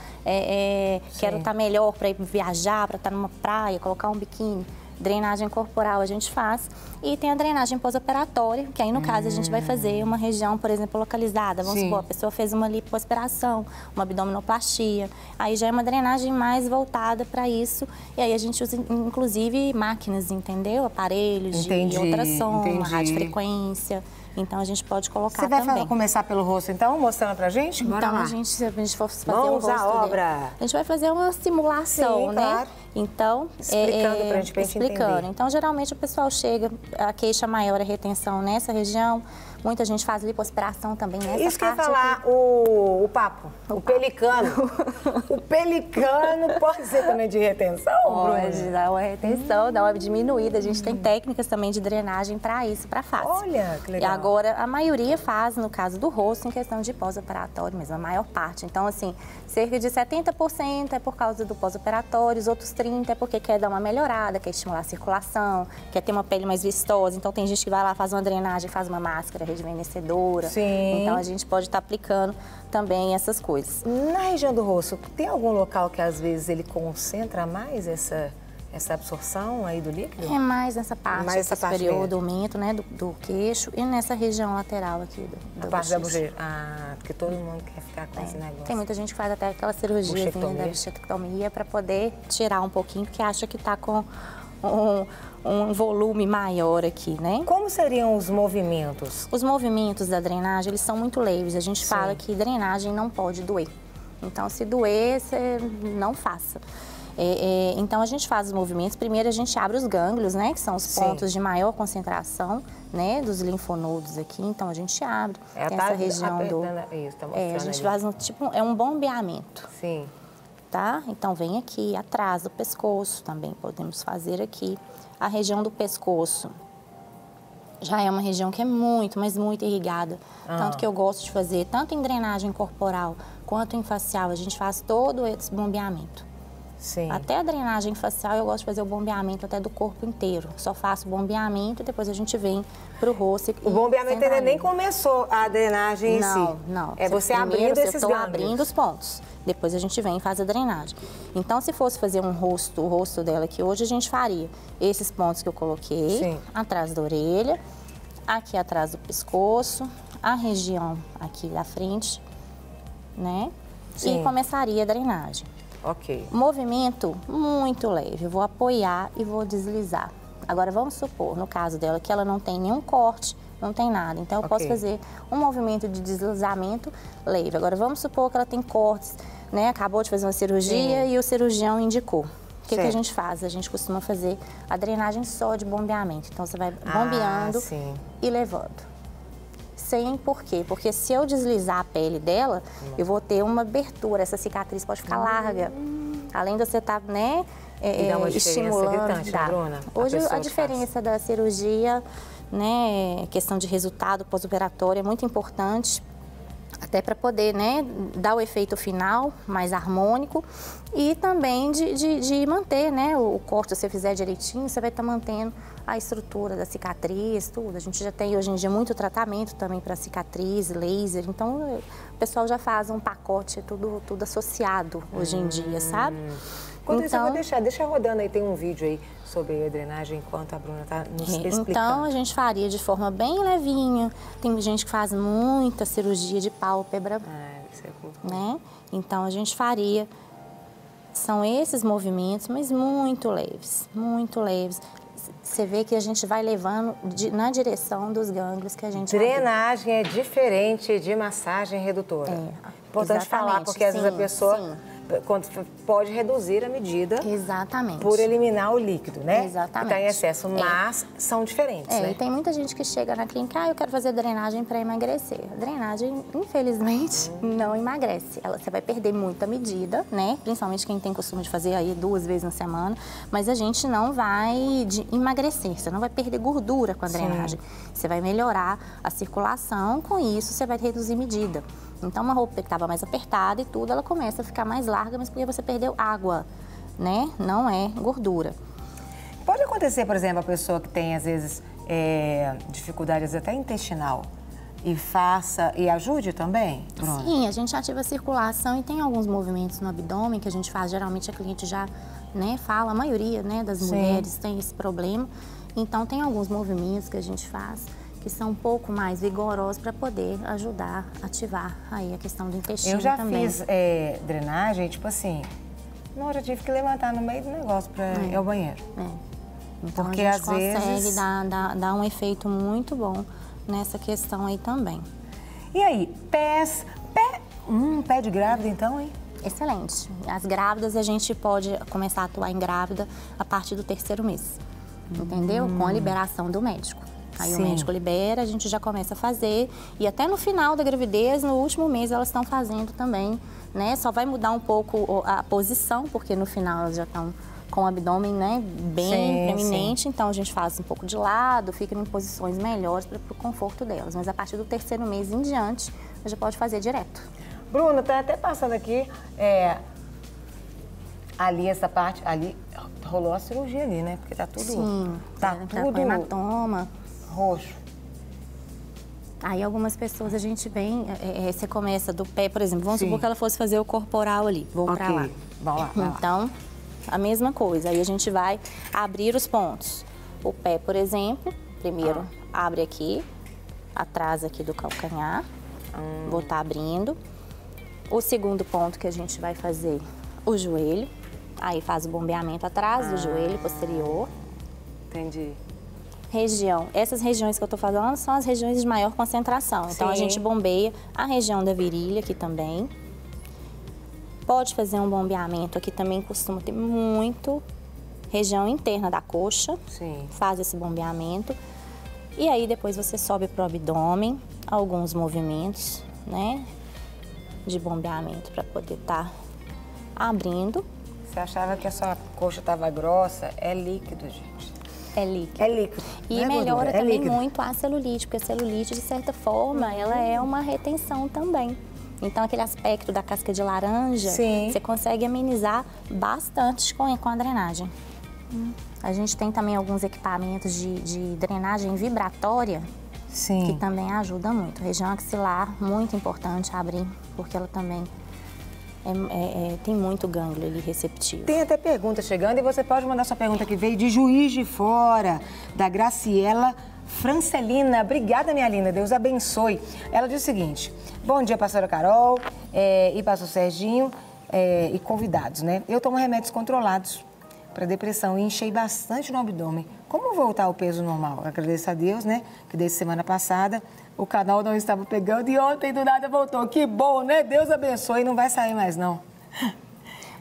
quero estar melhor para ir viajar, para estar numa praia, colocar um biquíni. Drenagem corporal a gente faz. E tem a drenagem pós-operatória, que aí no caso a gente vai fazer uma região, por exemplo, localizada. Vamos supor, a pessoa fez uma lipoaspiração, uma abdominoplastia. Aí já é uma drenagem mais voltada para isso. E aí a gente usa, inclusive, máquinas, entendeu? Aparelhos de ultrassom, radiofrequência. Então, a gente pode colocar também. Você vai começar pelo rosto, então, mostrando pra gente? Bora então, lá. Se a gente for fazer Mãos o rosto à obra. dele, a gente vai fazer uma simulação, né? Claro. Então, explicando pra gente entender. Então, geralmente, o pessoal chega, a queixa maior é retenção nessa região. Muita gente faz lipoaspiração também nessa parte. Isso que eu ia falar, o papo, o pelicano. O pelicano pode ser também de retenção, Pode dar uma retenção, dar uma diminuída. A gente tem técnicas também de drenagem para isso, para face. Olha, que legal. E agora, a maioria faz, no caso do rosto, em questão de pós-operatório mesmo, a maior parte. Então, assim, cerca de 70% é por causa do pós-operatório, os outros 30% é porque quer dar uma melhorada, quer estimular a circulação, quer ter uma pele mais vistosa. Então, tem gente que vai lá, faz uma drenagem, faz uma máscara rejuvenescedora. Sim. Então, a gente pode estar aplicando também essas coisas. Na região do rosto, tem algum local que, às vezes, ele concentra mais essa absorção aí do líquido? É mais nessa parte superior do mento, né, do queixo e nessa região lateral aqui do parte da bochecha. Ah, porque todo mundo quer ficar com esse negócio. Tem muita gente que faz até aquela cirurgia da bichectomia para poder tirar um pouquinho, porque acha que está com um volume maior aqui, né? Como seriam os movimentos? Os movimentos da drenagem, eles são muito leves. A gente fala que drenagem não pode doer. Então, se doer, você não faça. Então, a gente faz os movimentos. Primeiro, a gente abre os gânglios, né? Que são os pontos de maior concentração, né? Dos linfonodos aqui. Então, a gente abre. Tem essa região do... Isso, tá a gente faz um bombeamento. Sim. Tá? Então, vem aqui, atrás do pescoço também podemos fazer aqui. A região do pescoço já é uma região que é muito, mas muito irrigada. Tanto que eu gosto de fazer, tanto em drenagem corporal quanto em facial, a gente faz todo esse bombeamento. Sim. Até a drenagem facial eu gosto de fazer o bombeamento até do corpo inteiro. Só faço o bombeamento e depois a gente vem pro rosto. O bombeamento ainda nem começou a drenagem em si. Não. É você abrindo esses gânglios. Eu estou abrindo os pontos. Depois a gente vem e faz a drenagem. Então, se fosse fazer o rosto dela aqui hoje, a gente faria esses pontos que eu coloquei, atrás da orelha, aqui atrás do pescoço, a região aqui da frente, né? E começaria a drenagem. Ok. Movimento muito leve. Eu vou apoiar e vou deslizar. Agora, vamos supor, no caso dela, que ela não tem nenhum corte, não tem nada. Então, eu posso fazer um movimento de deslizamento leve. Agora, vamos supor que ela tem cortes, né? Acabou de fazer uma cirurgia e o cirurgião indicou. O que a gente faz? A gente costuma fazer a drenagem só de bombeamento. Então, você vai bombeando e levando. Sem por quê? Porque se eu deslizar a pele dela, eu vou ter uma abertura. Essa cicatriz pode ficar larga. Além de você estar, né, estimulando. Gritante, né, Bruna? Hoje, a diferença da cirurgia, né, questão de resultado pós-operatório é muito importante. Até para poder, né, dar o efeito final mais harmônico e também de manter, né, o corte, se você fizer direitinho, você vai estar mantendo a estrutura da cicatriz, tudo. A gente já tem hoje em dia muito tratamento também para cicatriz, laser, então o pessoal já faz um pacote, tudo associado hoje em dia, sabe? Enquanto isso, eu vou deixa rodando aí, tem um vídeo aí sobre a drenagem enquanto a Bruna está nos explicando. Então, a gente faria de forma bem levinha. Tem gente que faz muita cirurgia de pálpebra, né? Então, a gente faria... São esses movimentos, mas muito leves, muito leves. Você vê que a gente vai levando na direção dos gânglios que a gente... Drenagem é diferente de massagem redutora. Importante falar, porque às vezes a pessoa... pode reduzir a medida por eliminar o líquido, né? Exatamente. Que está em excesso, mas são diferentes, né? E tem muita gente que chega na clínica, eu quero fazer drenagem para emagrecer. A drenagem, infelizmente, não emagrece. Você vai perder muita medida, né? Principalmente quem tem costume de fazer aí 2 vezes na semana, mas a gente não vai emagrecer, você não vai perder gordura com a drenagem. Você vai melhorar a circulação, com isso você vai reduzir medida. Então, uma roupa que estava mais apertada e tudo, ela começa a ficar mais larga, mas porque você perdeu água, né? Não é gordura. Pode acontecer, por exemplo, a pessoa que tem, às vezes, dificuldades até intestinal e ajude também, Bruna? Sim, a gente ativa a circulação e tem alguns movimentos no abdômen que a gente faz. Geralmente, a cliente já, né, fala, a maioria, né, das mulheres tem esse problema. Então, tem alguns movimentos que a gente faz que são um pouco mais vigorosos para poder ajudar a ativar aí a questão do intestino também. Eu já fiz drenagem, tipo assim, na hora eu tive que levantar no meio do negócio para ir ao banheiro. Então, porque a gente às vezes... dar um efeito muito bom nessa questão aí também. E aí, pé de grávida então, hein? Excelente. As grávidas, a gente pode começar a atuar em grávida a partir do 3º mês, entendeu? Com a liberação do médico. Aí o médico libera, a gente já começa a fazer e até no final da gravidez, no último mês, elas estão fazendo também, né? Só vai mudar um pouco a posição, porque no final elas já estão com o abdômen, né, bem preeminente, então a gente faz um pouco de lado, fica em posições melhores para o conforto delas. Mas a partir do 3º mês em diante, a gente pode fazer direto. Bruna, tá até passando aqui, ali essa parte, ali rolou a cirurgia ali, né? Porque tá tudo... Sim, tá tudo... com hematoma. Roxo. Aí algumas pessoas a gente vem, você começa do pé, por exemplo, vamos supor que ela fosse fazer o corporal ali, vou pra lá. Vamos lá. Então, a mesma coisa, aí a gente vai abrir os pontos. O pé, por exemplo, primeiro abre aqui, atrás aqui do calcanhar, vou estar abrindo. O segundo ponto que a gente vai fazer, o joelho, aí faz o bombeamento atrás do joelho posterior. Entendi. Região. Essas regiões que eu estou falando são as regiões de maior concentração. Então, Sim. a gente bombeia a região da virilha aqui também. Pode fazer um bombeamento aqui também, costuma ter muito. Região interna da coxa. Sim. Faz esse bombeamento. E aí, depois você sobe para o abdômen, alguns movimentos, né? De bombeamento para poder estar abrindo. Você achava que a sua coxa estava grossa? É líquido, gente. É líquido. É líquido. E não é melhora gordura, é também líquido. muito a celulite, porque a celulite, de certa forma, ela é uma retenção também. Então, aquele aspecto da casca de laranja, Sim. você consegue amenizar bastante com a drenagem. A gente tem também alguns equipamentos de drenagem vibratória, que Sim. também ajuda muito. Região axilar, muito importante abrir, porque ela também tem muito gânglio ali receptivo. Tem até pergunta chegando e você pode mandar sua pergunta que veio de Juiz de Fora, da Graciela Francelina. Obrigada, minha linda. Deus abençoe. Ela diz o seguinte: bom dia, pastora Carol e pastor Serginho e convidados, né? Eu tomo remédios controlados para depressão e enchei bastante no abdômen. Como voltar ao peso normal? Agradeço a Deus, né? Que desde semana passada o canal não estava pegando e ontem do nada voltou. Que bom, né? Deus abençoe, não vai sair mais não.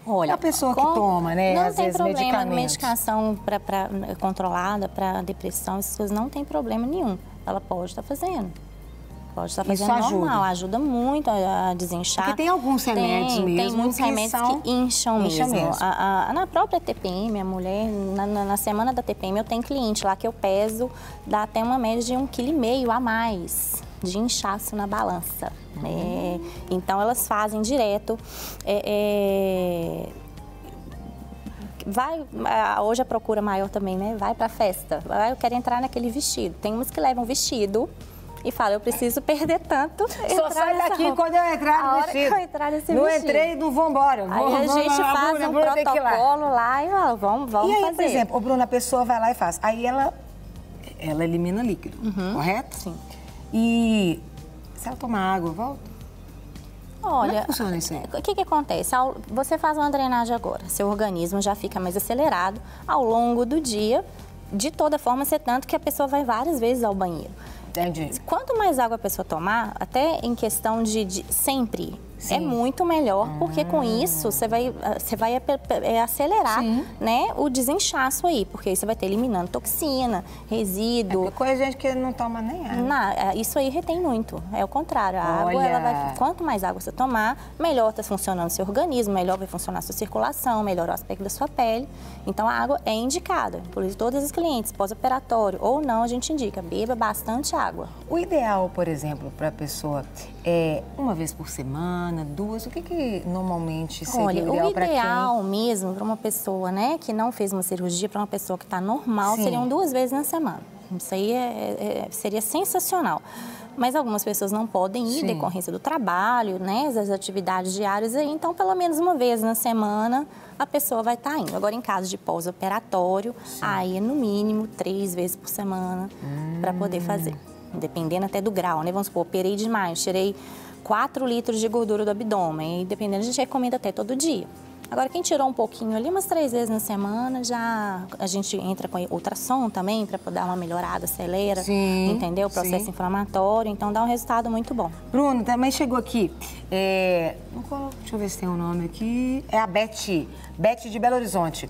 Olha, a pessoa que toma, né, não às tem vezes, problema, medicamentos. medicação controlada para depressão, essas coisas não tem problema nenhum. Ela pode estar fazendo. Pode estar Isso fazendo ajuda. normal, ajuda muito a desinchar. Porque tem alguns remédios mesmo Tem muitos que remédios são- que incham mesmo. mesmo. Na própria TPM, a mulher, na semana da TPM, eu tenho cliente lá que eu peso, dá até uma média de 1,5 kg a mais de inchaço na balança. Então, elas fazem direto. Hoje a procura maior também, né? Vai pra festa. Eu quero entrar naquele vestido. Tem umas que levam vestido e falam, eu preciso perder tanto. Só sai daqui quando eu entrar no A hora vestido. que eu entrar nesse não vestido. entrei, não vou embora. Aí a gente faz um protocolo lá e ó, vamos E aí, fazer. por exemplo, Bruna, a pessoa vai lá e faz. Aí ela elimina líquido, correto? Sim. E se ela tomar água, volta? Como é Olha, que funciona isso aí? o que acontece? Você faz uma drenagem agora, seu organismo já fica mais acelerado ao longo do dia. De toda forma, ser tanto que a pessoa vai várias vezes ao banheiro. Entendi. Quanto mais água a pessoa tomar, até em questão de sempre, Sim. é muito melhor, porque com isso você vai acelerar, né, o desinchaço aí, porque aí você vai ter eliminando toxina, resíduo. Porque coisa gente que não toma nem água. Isso aí retém muito, é o contrário. A água, Olha. quanto mais água você tomar, melhor está funcionando o seu organismo, melhor vai funcionar a sua circulação, melhor o aspecto da sua pele. Então, a água é indicada. Por isso, todos os clientes, pós-operatório ou não, a gente indica, beba bastante água. O ideal, por exemplo, para a pessoa é uma vez por semana, 2, o que normalmente seria Olha, o ideal o para quem? ideal mesmo para uma pessoa, né, que não fez uma cirurgia, para uma pessoa que está normal, Sim. seriam 2 vezes na semana. Isso aí seria sensacional. Mas algumas pessoas não podem ir, Sim. decorrência do trabalho, né, das atividades diárias aí, então pelo menos uma vez na semana a pessoa vai estar indo. Agora, em caso de pós-operatório, aí é no mínimo 3 vezes por semana para poder fazer. Dependendo até do grau, né? Vamos supor, operei demais, tirei 4 litros de gordura do abdômen, e dependendo, a gente recomenda até todo dia. Agora, quem tirou um pouquinho ali, umas 3 vezes na semana, já a gente entra com ultrassom também, para dar uma melhorada, acelera, Sim, entendeu? O processo sim. inflamatório, então dá um resultado muito bom. Bruno, também chegou aqui. Deixa eu ver se tem um nome aqui. É a Beth de Belo Horizonte.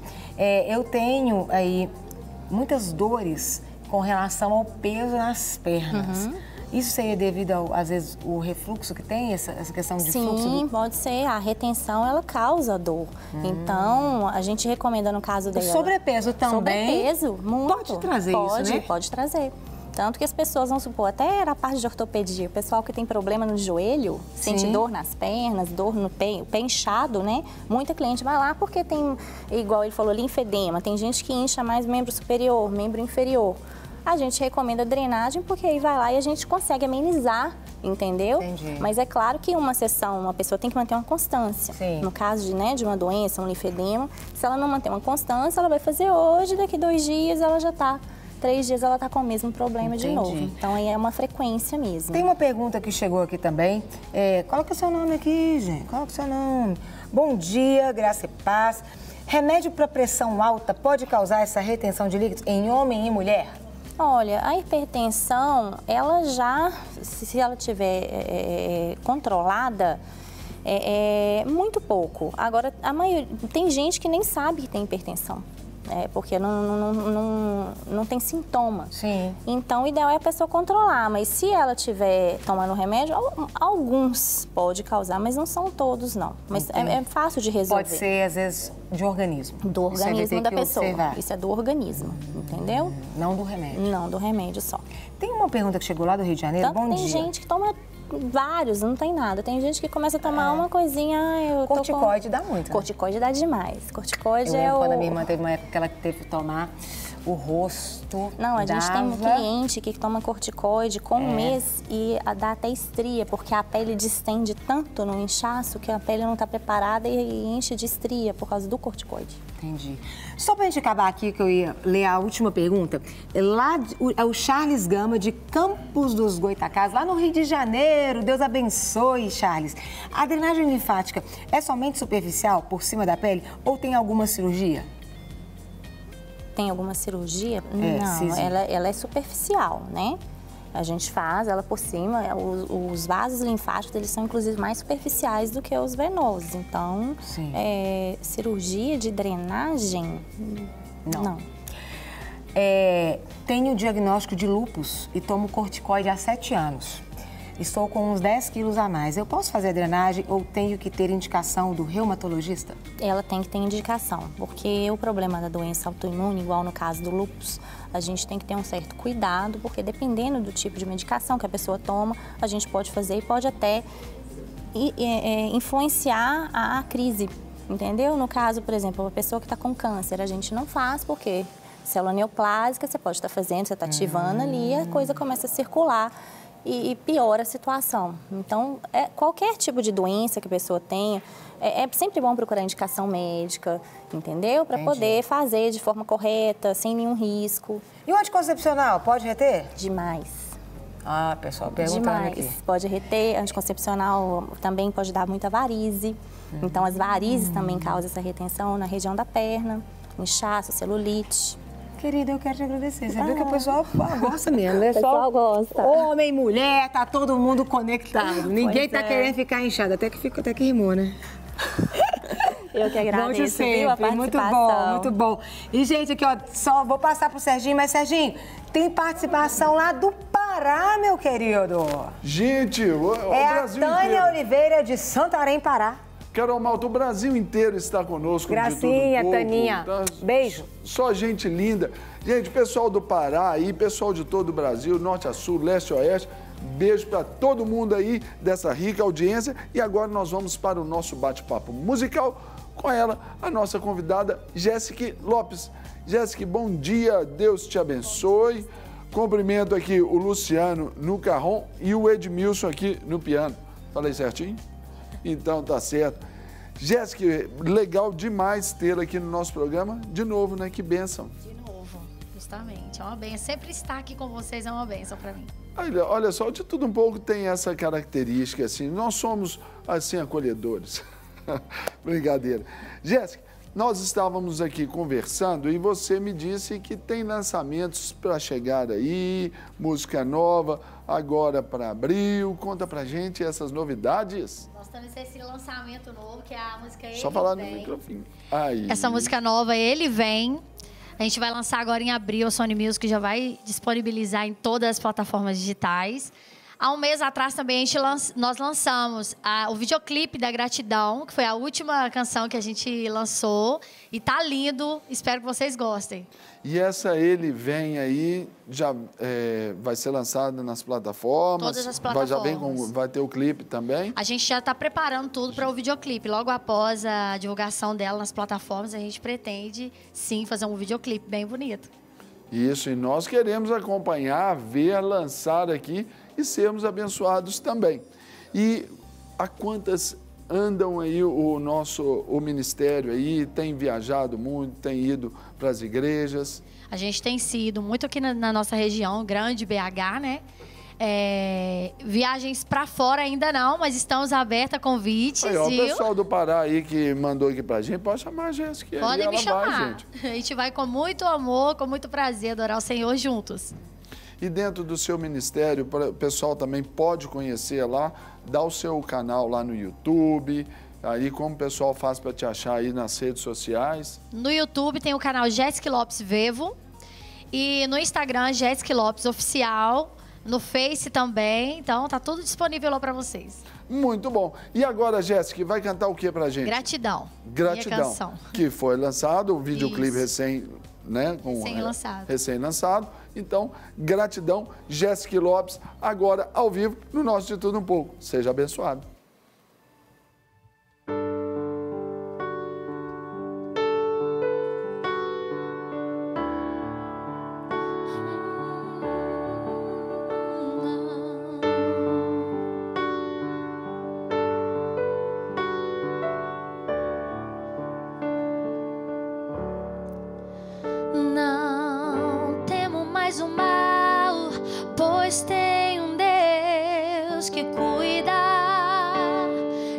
Eu tenho aí muitas dores com relação ao peso nas pernas. Isso seria devido, às vezes, o refluxo que tem, essa questão de fluxo? Sim, pode ser. A retenção, ela causa dor. Então, a gente recomenda, no caso dela... O sobrepeso também? Sobrepeso, muito. Pode trazer isso, né? Pode trazer. Tanto que as pessoas, vamos supor, até na parte de ortopedia, o pessoal que tem problema no joelho, sente dor nas pernas, dor no pé, o pé inchado, né? Muita cliente vai lá porque tem, igual ele falou, linfedema. Tem gente que incha mais membro superior, membro inferior. A gente recomenda drenagem porque aí vai lá e a gente consegue amenizar, entendeu? Entendi. Mas é claro que uma sessão, uma pessoa tem que manter uma constância. Sim. No caso de uma doença, um linfedema, se ela não manter uma constância, ela vai fazer hoje, daqui 2 dias ela já está, 3 dias ela está com o mesmo problema de novo. Então aí é uma frequência mesmo. Tem uma pergunta que chegou aqui também. Coloca o seu nome aqui, gente. Coloca o seu nome. Bom dia, graça e paz. Remédio para pressão alta pode causar essa retenção de líquidos em homem e mulher? Olha, a hipertensão, ela já, se ela tiver controlada, muito pouco. Agora, tem gente que nem sabe que tem hipertensão. Porque não tem sintoma. Sim. Então, o ideal é a pessoa controlar, mas se ela estiver tomando remédio, alguns pode causar, mas não são todos, não. Mas é fácil de resolver. Pode ser, às vezes, de organismo. Do organismo da pessoa. Observar. Isso é do organismo, entendeu? Não do remédio. Não, do remédio só. Tem uma pergunta que chegou lá do Rio de Janeiro. Tanto Bom tem dia. gente que toma vários, não tem nada. Tem gente que começa a tomar uma coisinha, eu Corticoide dá muito, né? Corticoide dá demais. Corticoide Eu é lembro o... quando a minha irmã teve uma época que ela teve que tomar o rosto. Não, a gente tem um dava- cliente que toma corticoide com um mês e dá até estria, porque a pele distende tanto no inchaço que a pele não está preparada e enche de estria por causa do corticoide. Entendi. Só pra gente acabar aqui, que eu ia ler a última pergunta. É o Charles Gama, de Campos dos Goitacazes, lá no Rio de Janeiro. Deus abençoe, Charles. A drenagem linfática é somente superficial, por cima da pele, ou tem alguma cirurgia? Tem alguma cirurgia? sim, Não, sim. ela é superficial, né? A gente faz ela por cima, os vasos linfáticos, eles são inclusive mais superficiais do que os venosos. Então, Sim. Cirurgia de drenagem? Não. Tenho diagnóstico de lúpus e tomo corticoide há 7 anos. Estou com uns 10 quilos a mais. Eu posso fazer a drenagem ou tenho que ter indicação do reumatologista? Ela tem que ter indicação, porque o problema da doença autoimune, igual no caso do lúpus, a gente tem que ter um certo cuidado, porque dependendo do tipo de medicação que a pessoa toma, a gente pode fazer e pode até influenciar a crise, entendeu? No caso, por exemplo, uma pessoa que está com câncer, a gente não faz porque célula neoplásica você pode estar fazendo, você está ativando ali, a coisa começa a circular e piora a situação. Então, qualquer tipo de doença que a pessoa tenha, é sempre bom procurar indicação médica, entendeu? Para poder fazer de forma correta, sem nenhum risco. E o anticoncepcional, pode reter? Demais. Ah, pessoal, perguntando aqui. Demais. Pode reter, anticoncepcional também pode dar muita varize. Então, as varizes também causam essa retenção na região da perna, inchaço, celulite. Querida, eu quero te agradecer. Você viu que o pessoal gosta mesmo, né? O pessoal gosta. Homem, mulher, tá todo mundo conectado. Ninguém tá querendo ficar inchado. Até que rimou, né? Eu que agradeço, Bom de sempre. viu, a participação. Muito bom. E, gente, aqui, ó, só vou passar pro Serginho, mas, Serginho, tem participação lá do Pará, meu querido. Gente, o É a Brasil Tânia inteiro. Oliveira, de Santarém, Pará. Carol Malta, o Brasil inteiro está conosco. Gracinha, de tudo um pouco, Taninha. tá? Beijo. Só gente linda. Gente, pessoal do Pará aí, pessoal de todo o Brasil, norte a sul, leste a oeste, beijo para todo mundo aí dessa rica audiência. E agora nós vamos para o nosso bate-papo musical com ela, a nossa convidada, Jéssica Lopes. Jéssica, bom dia, Deus te abençoe. Cumprimento aqui o Luciano no carrom e o Edmilson aqui no piano. Falei certinho? Então, tá certo. Jéssica, legal demais tê-la aqui no nosso programa. De novo, né? Que bênção. De novo, justamente. É uma bênção. Sempre estar aqui com vocês é uma bênção para mim. Olha só, de tudo um pouco tem essa característica, assim. Nós somos, assim, acolhedores. Brincadeira. Jéssica, nós estávamos aqui conversando e você me disse que tem lançamentos para chegar aí, música nova, agora para abril. Conta pra gente essas novidades. Nós temos esse lançamento novo, que é a música Ele Só falar Vem. no microfone. Aí. Essa música nova, Ele Vem. A gente vai lançar agora em abril, a Sony Music já vai disponibilizar em todas as plataformas digitais. Há um mês atrás também nós lançamos o videoclipe da Gratidão, que foi a última canção que a gente lançou. E tá lindo, espero que vocês gostem. E essa Ele Vem aí, já vai ser lançada nas plataformas? Todas as plataformas. Vai ter o clipe também? A gente já está preparando tudo para o videoclipe. Logo após a divulgação dela nas plataformas, a gente pretende, sim, fazer um videoclipe bem bonito. Isso, e nós queremos acompanhar, ver, lançar aqui e sermos abençoados também. E a quantas andam aí o ministério aí, tem viajado muito, tem ido para as igrejas? A gente tem sido muito aqui na nossa região, grande BH, né? Viagens para fora ainda não, mas estamos abertos a convites. Aí, ó, o viu? pessoal do Pará aí que mandou aqui pra gente, pode chamar a Jéssica. Podem me chamar. Vai, gente. A gente vai com muito amor, com muito prazer adorar o Senhor juntos. E dentro do seu ministério, o pessoal também pode conhecer lá, dá o seu canal lá no YouTube, aí como o pessoal faz para te achar aí nas redes sociais? No YouTube tem o canal Jéssica Lopes Vevo e no Instagram Jéssica Lopes Oficial, no Face também, então tá tudo disponível lá para vocês. Muito bom. E agora, Jéssica, vai cantar o que pra gente? Gratidão. Gratidão. Minha canção. Que foi lançado, o videoclipe Isso. recém-lançado. Recém-lançado. Então, gratidão, Jéssica Lopes, agora ao vivo, no nosso De Tudo Um Pouco. Seja abençoado. Não temo mais o mal, pois tem um Deus que cuida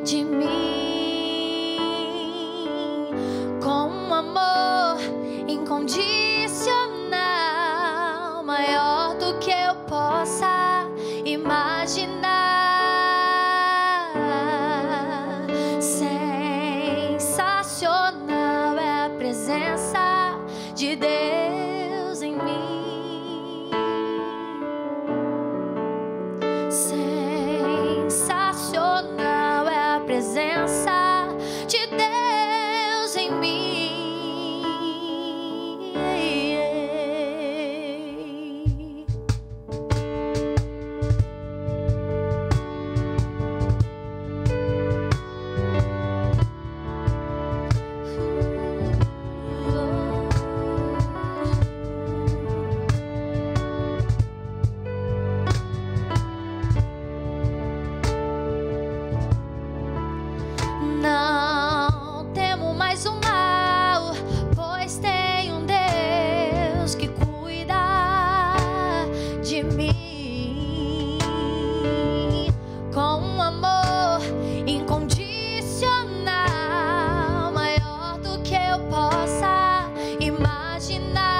de mim com um amor incondicional, maior do que eu possa imaginar. Sensacional é a presença de Deus em mim. Sensacional é a presença de Deus em mim. Não temo mais o mal, pois tem um Deus que cuida de mim com um amor incondicional, maior do que eu possa imaginar.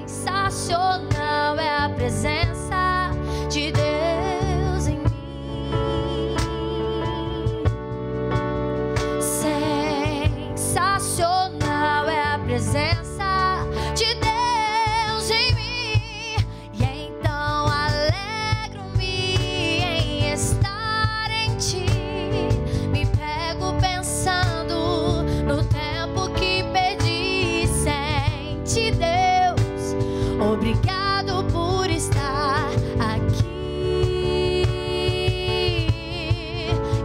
Sensacional é a presença de Deus. Sensacional é a presença de Deus em mim. E então alegro-me em estar em ti. Me pego pensando no tempo que perdi sem ti, Deus. Obrigado por estar aqui.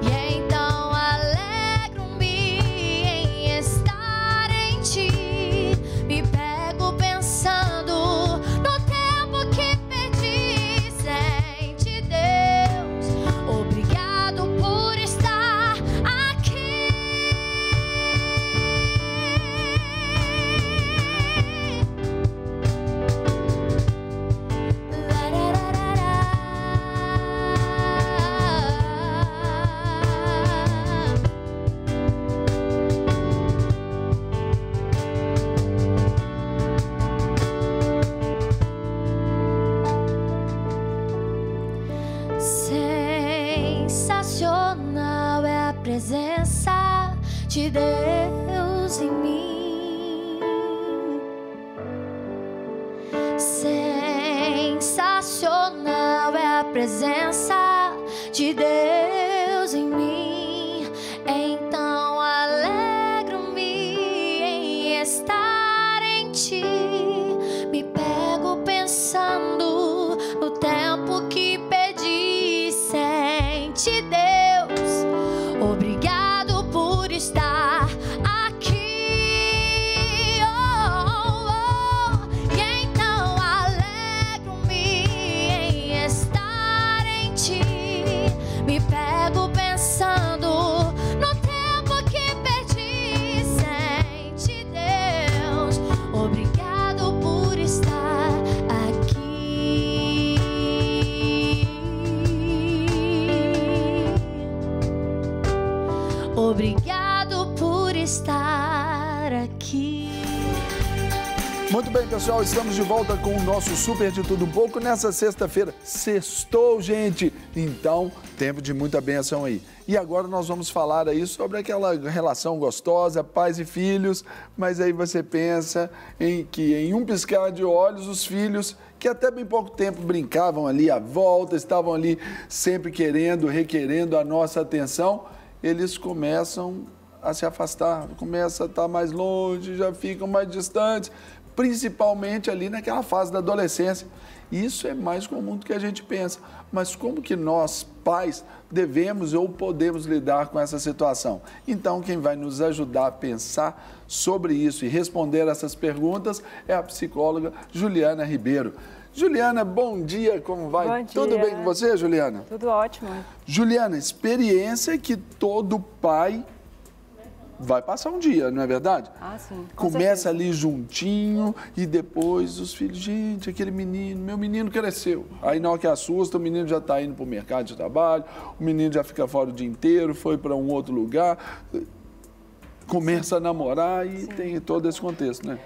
E então alegro-me em estar em ti. Me pego pensando no tempo que perdi sem ti, Deus. Obrigado por estar aqui. Sensacional é a presença de Deus em mim. Sensacional é a presença de Deus em mim. Então alegro-me em estar em ti. Me pego pensando no tempo que perdi sem ti, Deus. Obrigado por estar aqui. E então alegro-me em estar em ti. Me pego pensando no tempo que perdi sem ti, Deus. Obrigado por estar Obrigado por estar aqui. Muito bem, pessoal, estamos de volta com o nosso Super de Tudo Um Pouco nessa sexta-feira. Sextou, gente! Então, tempo de muita bênção aí. E agora nós vamos falar aí sobre aquela relação gostosa, pais e filhos, mas aí você pensa em que em um piscar de olhos os filhos, que até bem pouco tempo brincavam ali à volta, estavam ali sempre querendo, requerendo a nossa atenção, eles começam a se afastar, começam a estar mais longe, já ficam mais distantes, principalmente ali naquela fase da adolescência. Isso é mais comum do que a gente pensa. Mas como que nós, pais, devemos ou podemos lidar com essa situação? Então, quem vai nos ajudar a pensar sobre isso e responder essas perguntas é a psicóloga Juliana Ribeiro. Juliana, bom dia, como vai? Bom dia. Tudo bem com você, Juliana? Tudo ótimo. Juliana, experiência que todo pai vai passar um dia, não é verdade? Ah, sim. Começa ali juntinho e depois os filhos, gente, aquele menino, meu menino cresceu. Aí na hora que assusta, o menino já está indo para o mercado de trabalho, o menino já fica fora o dia inteiro, foi para um outro lugar, começa a namorar e tem todo esse contexto, né?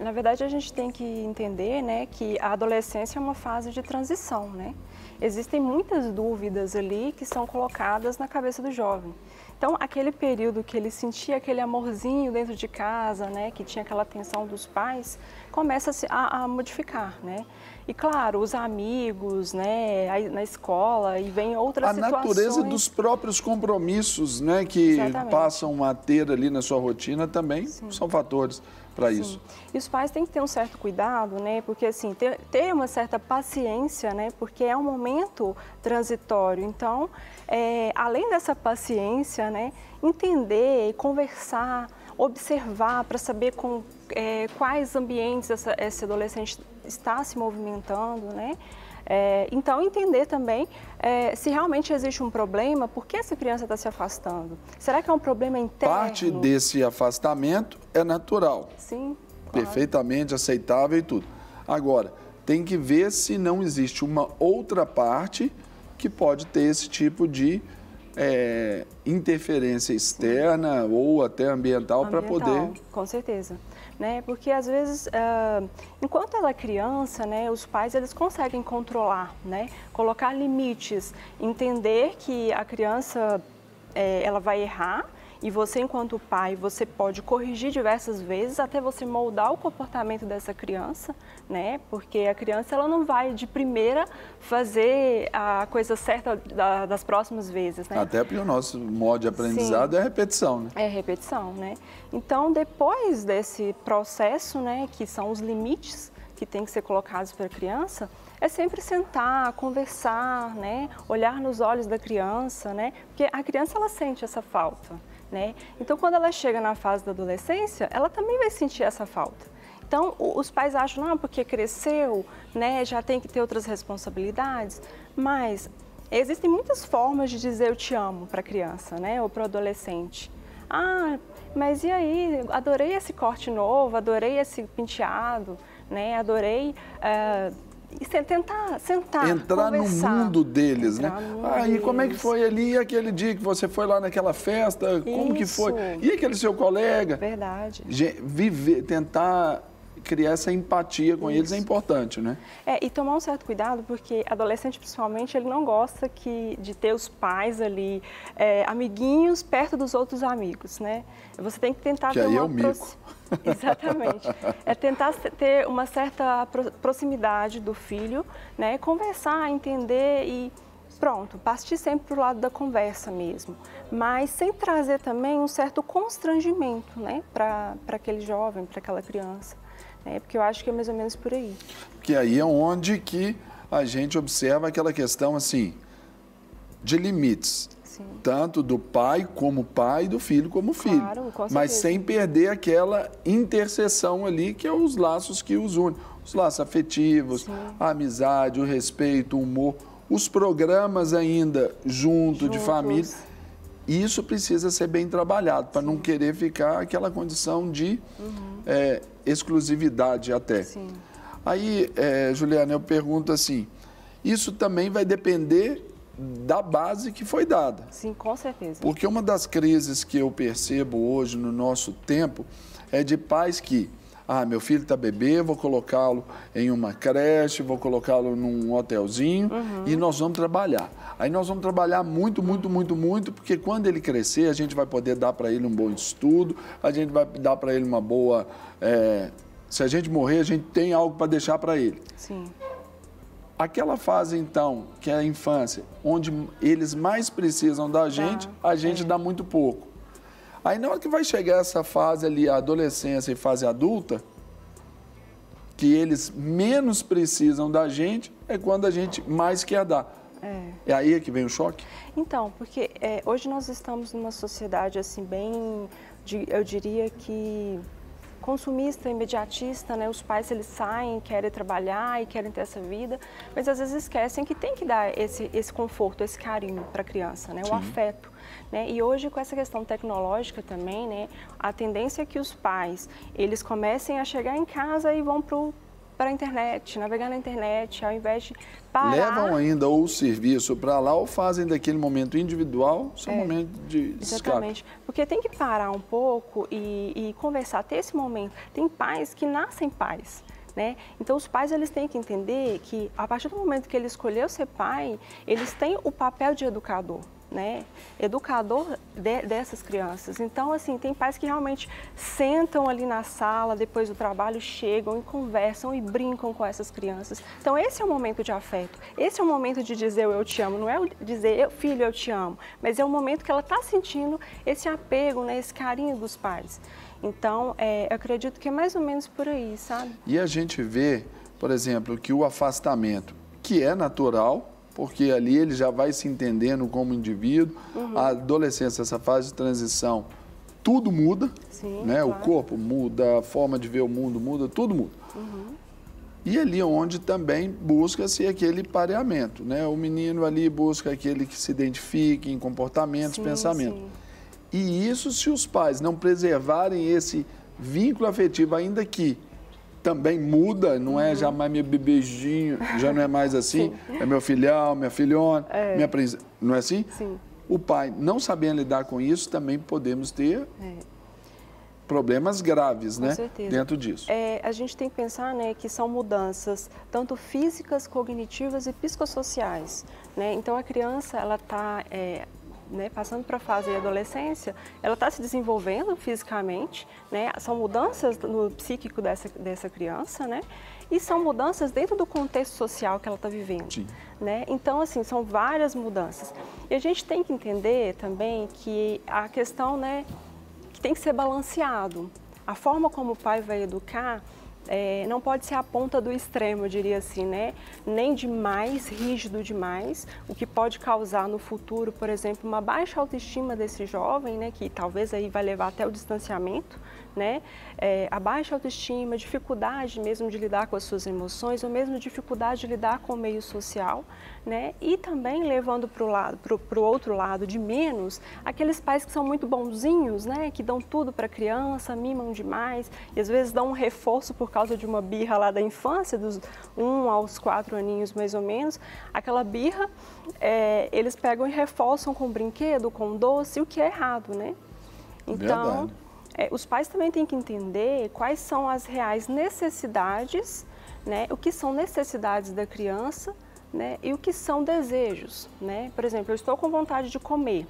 Na verdade a gente tem que entender, né, que a adolescência é uma fase de transição, né? Existem muitas dúvidas ali que são colocadas na cabeça do jovem. Então, aquele período que ele sentia aquele amorzinho dentro de casa, né, que tinha aquela atenção dos pais, começa a modificar, né? E, claro, os amigos, né, aí na escola, e vem outras situações. A natureza dos próprios compromissos, né, que passam a ter ali na sua rotina também são fatores para isso. E os pais têm que ter um certo cuidado, né, porque assim, ter uma certa paciência, né, porque é um momento transitório. Então, além dessa paciência, né, entender, conversar, observar para saber quais ambientes esse adolescente está se movimentando, né? Então, entender também se realmente existe um problema, por que essa criança está se afastando? Será que é um problema interno? Parte desse afastamento é natural. Sim, claro. Perfeitamente aceitável e tudo. Agora, tem que ver se não existe uma outra parte que pode ter esse tipo de interferência externa ou até ambiental para poder... Com certeza. Né? Porque às vezes, enquanto ela é criança, né, os pais eles conseguem controlar, né? Colocar limites, entender que a criança ela vai errar e você, enquanto pai, você pode corrigir diversas vezes até você moldar o comportamento dessa criança, né? Porque a criança ela não vai de primeira fazer a coisa certa das próximas vezes, né? Até porque o nosso modo de aprendizado é repetição, né? É repetição, né? Então, depois desse processo, né, que são os limites que têm que ser colocados para a criança, é sempre sentar, conversar, né? Olhar nos olhos da criança, né? Porque a criança ela sente essa falta, né? Então, quando ela chega na fase da adolescência, ela também vai sentir essa falta. Então, os pais acham, não, porque cresceu, né, já tem que ter outras responsabilidades, mas existem muitas formas de dizer eu te amo para a criança, né, ou para o adolescente. Ah, mas e aí, adorei esse corte novo, adorei esse penteado, né, adorei... E tentar sentar, entrar conversar. no mundo deles, né? E como é que foi ali aquele dia que você foi lá naquela festa? Como que foi? E aquele seu colega? Verdade. Tentar criar essa empatia com eles é importante, né? E tomar um certo cuidado, porque adolescente, principalmente, ele não gosta de ter os pais ali, amiguinhos perto dos outros amigos, né? Você tem que tentar ter uma... Exatamente. Tentar ter uma certa proximidade do filho, né? Conversar, entender e pronto, partir sempre para o lado da conversa mesmo. Mas sem trazer também um certo constrangimento, né? Para aquele jovem, para aquela criança. Porque eu acho que é mais ou menos por aí. Porque aí é onde que a gente observa aquela questão assim, de limites. Sim. Tanto do pai como pai, do filho como filho. Claro, com certeza. Mas sem perder aquela interseção ali, que é os laços que os unem. Os laços afetivos, a amizade, o respeito, o humor. Os programas ainda juntos. De família. Isso precisa ser bem trabalhado, para não querer ficar aquela condição de exclusividade até. Sim. Aí, Juliana, eu pergunto assim, isso também vai depender da base que foi dada. Sim, com certeza. Porque uma das crises que eu percebo hoje no nosso tempo é de pais que, meu filho está bebê, vou colocá-lo em uma creche, vou colocá-lo num hotelzinho e nós vamos trabalhar. Aí nós vamos trabalhar muito, porque quando ele crescer, a gente vai poder dar para ele um bom estudo, a gente vai dar para ele uma boa... se a gente morrer, a gente tem algo para deixar para ele. Sim. Aquela fase, então, que é a infância, onde eles mais precisam da gente, a gente dá muito pouco. Aí, na hora que vai chegar essa fase ali, a adolescência e fase adulta, que eles menos precisam da gente, é quando a gente mais quer dar. É aí que vem o choque? Então, porque hoje nós estamos numa sociedade, assim, bem, eu diria que... consumista, imediatista, né? Os pais, eles saem, querem trabalhar e querem ter essa vida, mas às vezes esquecem que tem que dar esse conforto, esse carinho para a criança, né? O afeto, né? E hoje, com essa questão tecnológica também, né? A tendência é que os pais, eles comecem a chegar em casa e vão para a internet, navegar na internet, ao invés de parar... Levam ainda o serviço para lá ou fazem daquele momento individual seu momento de escape. Exatamente, porque tem que parar um pouco e conversar, ter esse momento. Tem pais que nascem pais, né? Então, os pais, eles têm que entender que, a partir do momento que ele escolheu ser pai, eles têm o papel de educador, né? Educador dessas crianças. Então, assim, tem pais que realmente sentam ali na sala, depois do trabalho, chegam e conversam e brincam com essas crianças. Então, esse é o momento de afeto. Esse é o momento de dizer eu te amo. Não é dizer, filho, eu te amo. Mas é o momento que ela está sentindo esse apego, né? Esse carinho dos pais. Então, eu acredito que é mais ou menos por aí, sabe? E a gente vê, por exemplo, que o afastamento, que é natural, porque ali ele já vai se entendendo como indivíduo, a adolescência, essa fase de transição, tudo muda, né? Claro. O corpo muda, a forma de ver o mundo muda, tudo muda. E ali onde também busca-se aquele pareamento, né? O menino ali busca aquele que se identifique em comportamentos, pensamentos. E isso, se os pais não preservarem esse vínculo afetivo, ainda que também muda, não é já mais meu bebezinho, já não é mais assim, é meu filhão, minha filhona, minha princesa, não é assim? Sim. O pai não sabendo lidar com isso, também podemos ter problemas graves, né? Certeza. Dentro disso. A gente tem que pensar, né, que são mudanças tanto físicas, cognitivas e psicossociais, né? Então, a criança, ela está... né, passando para a fase de adolescência, ela está se desenvolvendo fisicamente, né? São mudanças no psíquico dessa criança, né? E são mudanças dentro do contexto social que ela está vivendo. Né? Então, assim, são várias mudanças. E a gente tem que entender também que a questão, né, que tem que ser balanceado. A forma como o pai vai educar não pode ser a ponta do extremo, eu diria assim, né? Nem demais, rígido demais, o que pode causar no futuro, por exemplo, uma baixa autoestima desse jovem, né? Que talvez aí vai levar até o distanciamento, né? A baixa autoestima, dificuldade mesmo de lidar com as suas emoções, ou mesmo dificuldade de lidar com o meio social, né? E também levando para o outro lado de menos, aqueles pais que são muito bonzinhos, né? Que dão tudo para a criança, mimam demais, e às vezes dão um reforço por causa de uma birra lá da infância, dos 1 aos 4 aninhos mais ou menos. Aquela birra, eles pegam e reforçam com brinquedo, com doce, o que é errado, né? Então, os pais também têm que entender quais são as reais necessidades, né? O que são necessidades da criança, né? E o que são desejos, né? Por exemplo, eu estou com vontade de comer,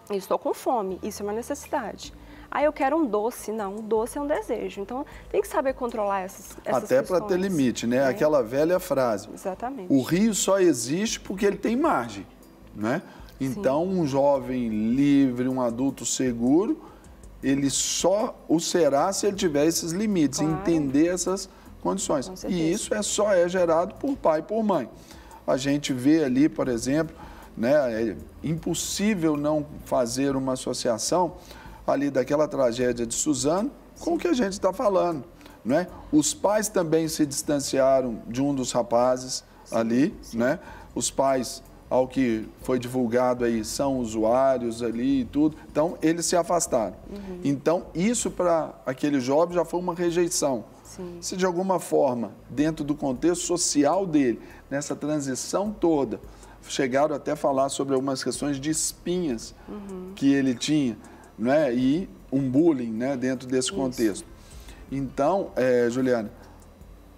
eu estou com fome, isso é uma necessidade. Aí eu quero um doce, não, um doce é um desejo. Então, tem que saber controlar essas até para ter limite, né? Aquela velha frase. Exatamente. O rio só existe porque ele tem margem, né? Então, um jovem livre, um adulto seguro, ele só o será se ele tiver esses limites, entender essas condições. E isso só é gerado por pai e por mãe. A gente vê ali, por exemplo, né, é impossível não fazer uma associação ali daquela tragédia de Suzano com o que a gente está falando, né? Os pais também se distanciaram de um dos rapazes ali, né? Os pais, ao que foi divulgado aí, são usuários ali e tudo, então eles se afastaram. Então, isso para aquele jovem já foi uma rejeição. Se de alguma forma, dentro do contexto social dele, nessa transição toda, chegaram até a falar sobre algumas questões de espinhas que ele tinha, né? E um bullying, né, dentro desse contexto. Então, Juliana,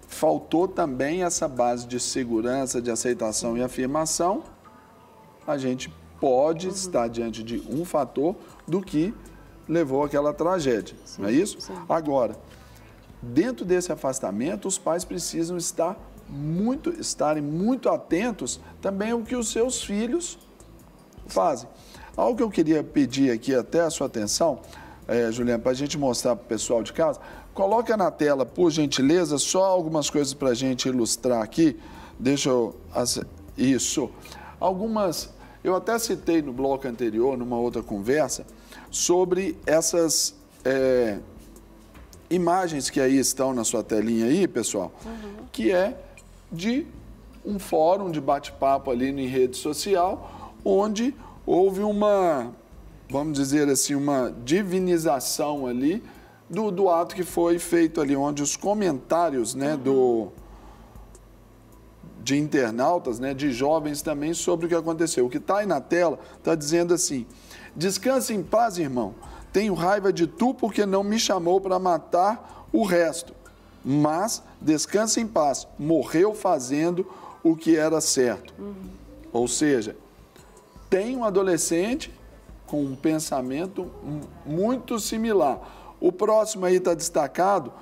faltou também essa base de segurança, de aceitação e afirmação. A gente pode estar diante de um fator do que levou àquela tragédia, não é isso? Sim. Agora, dentro desse afastamento, os pais precisam estarem muito atentos também ao que os seus filhos fazem. Algo que eu queria pedir aqui até a sua atenção, Juliana, para a gente mostrar para o pessoal de casa, coloca na tela, por gentileza, só algumas coisas para a gente ilustrar aqui. Deixa eu... Isso. Algumas... Eu até citei no bloco anterior, numa outra conversa, sobre essas imagens que aí estão na sua telinha aí, pessoal, que é de um fórum de bate-papo ali em rede social, onde houve uma, vamos dizer assim, uma divinização ali do ato que foi feito ali, onde os comentários, né, de internautas, né, de jovens também, sobre o que aconteceu. O que está aí na tela está dizendo assim: descanse em paz, irmão. Tenho raiva de tu porque não me chamou para matar o resto. Mas descanse em paz. Morreu fazendo o que era certo. Ou seja, tem um adolescente com um pensamento muito similar. O próximo aí está destacado,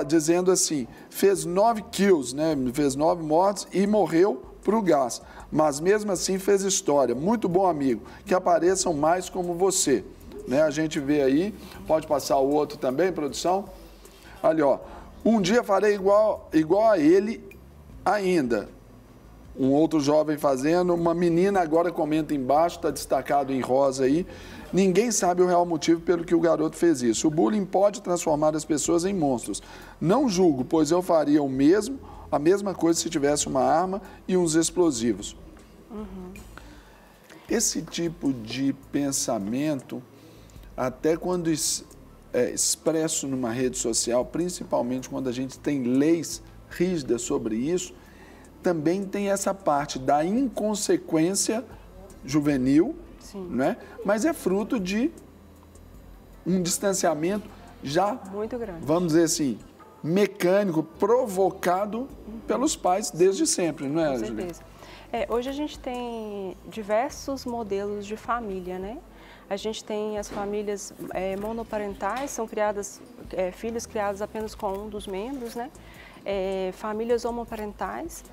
dizendo assim: fez 9 kills, né? Fez 9 mortes e morreu para o gás. Mas mesmo assim fez história. Muito bom amigo. Que apareçam mais como você. Né? A gente vê aí, pode passar o outro também, produção? Ali, ó. Um dia farei igual a ele ainda. Um outro jovem fazendo, uma menina agora comenta embaixo, está destacado em rosa aí. Ninguém sabe o real motivo pelo que o garoto fez isso. O bullying pode transformar as pessoas em monstros. Não julgo, pois eu faria a mesma coisa se tivesse uma arma e uns explosivos. Esse tipo de pensamento, até quando expresso numa rede social, principalmente quando a gente tem leis rígidas sobre isso, também tem essa parte da inconsequência juvenil, né? Mas é fruto de um distanciamento já, muito grande, vamos dizer assim, mecânico, provocado pelos pais desde sempre, não é, Juliana? Com certeza. Hoje a gente tem diversos modelos de família, né? A gente tem as famílias monoparentais, são criadas, filhos criados apenas com um dos membros, né? Famílias homoparentais,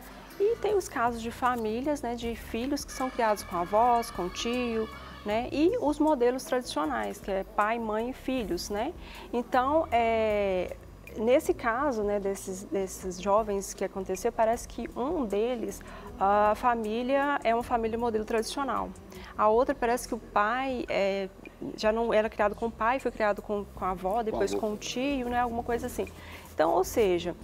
e tem os casos de famílias, né, de filhos que são criados com avós, com tio, né? E os modelos tradicionais, que é pai, mãe e filhos, né? Então, nesse caso, né, desses jovens que aconteceu, parece que um deles, a família é uma família modelo tradicional. A outra parece que o pai já não era criado com o pai, foi criado com a avó, depois com o tio, né, alguma coisa assim. Então, ou seja,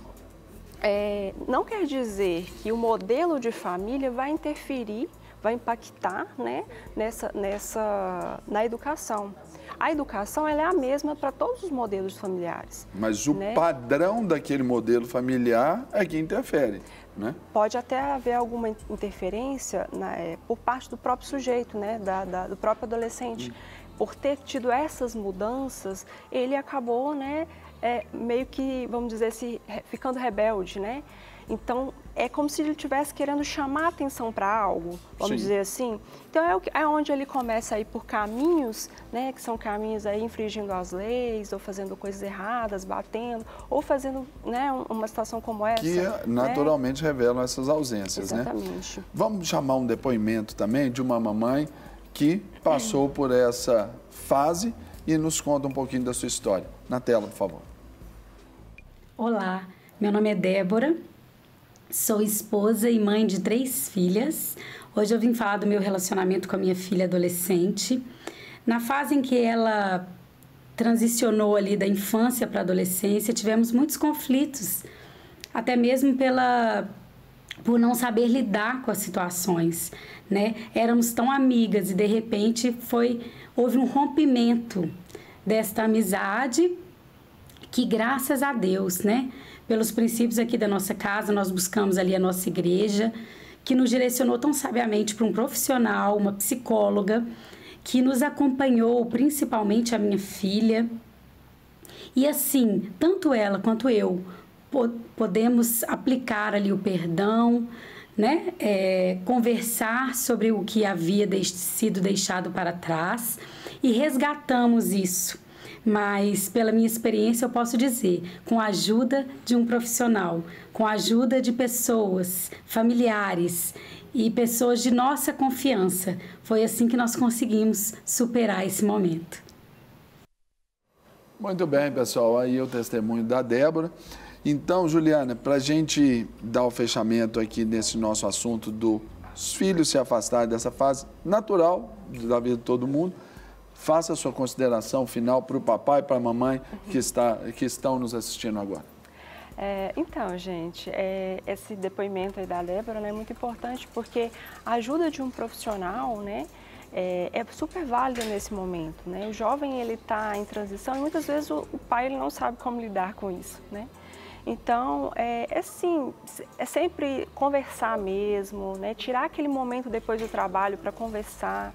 não quer dizer que o modelo de família vai interferir, vai impactar, né, na educação. A educação ela é a mesma para todos os modelos familiares. Mas o padrão daquele modelo familiar é que interfere, né? Pode até haver alguma interferência por parte do próprio sujeito, né, do próprio adolescente. Por ter tido essas mudanças, ele acabou, né, meio que, vamos dizer assim, ficando rebelde, né? Então, é como se ele estivesse querendo chamar atenção para algo, vamos dizer assim. Então, é onde ele começa a ir por caminhos, né, que são caminhos aí infringindo as leis, ou fazendo coisas erradas, batendo, ou fazendo, né, uma situação como essa. Que naturalmente revelam essas ausências, exatamente, né? Vamos chamar um depoimento também de uma mamãe que passou por essa fase e nos conta um pouquinho da sua história. Na tela, por favor. Olá, meu nome é Débora. Sou esposa e mãe de 3 filhas. Hoje eu vim falar do meu relacionamento com a minha filha adolescente. Na fase em que ela transicionou ali da infância para a adolescência, tivemos muitos conflitos, até mesmo por não saber lidar com as situações, né? Éramos tão amigas e de repente houve um rompimento desta amizade que, graças a Deus, né? Pelos princípios aqui da nossa casa, nós buscamos ali a nossa igreja, que nos direcionou tão sabiamente para um profissional, uma psicóloga, que nos acompanhou, principalmente a minha filha. E assim, tanto ela quanto eu podemos aplicar ali o perdão, né? Conversar sobre o que havia sido deixado para trás e resgatamos isso. Mas, pela minha experiência, eu posso dizer, com a ajuda de um profissional, com a ajuda de pessoas, familiares e pessoas de nossa confiança, foi assim que nós conseguimos superar esse momento. Muito bem, pessoal. Aí o testemunho da Débora. Então, Juliana, para a gente dar o fechamento aqui nesse nosso assunto dos filhos se afastarem dessa fase natural da vida de todo mundo, faça a sua consideração final para o papai e para a mamãe que estão nos assistindo agora. Então, gente, esse depoimento aí da Débora, né, é muito importante porque a ajuda de um profissional, né, é super válida nesse momento, né? O jovem, ele está em transição e muitas vezes o pai ele não sabe como lidar com isso, né? Então, é sempre conversar mesmo, né? Tirar aquele momento depois do trabalho para conversar.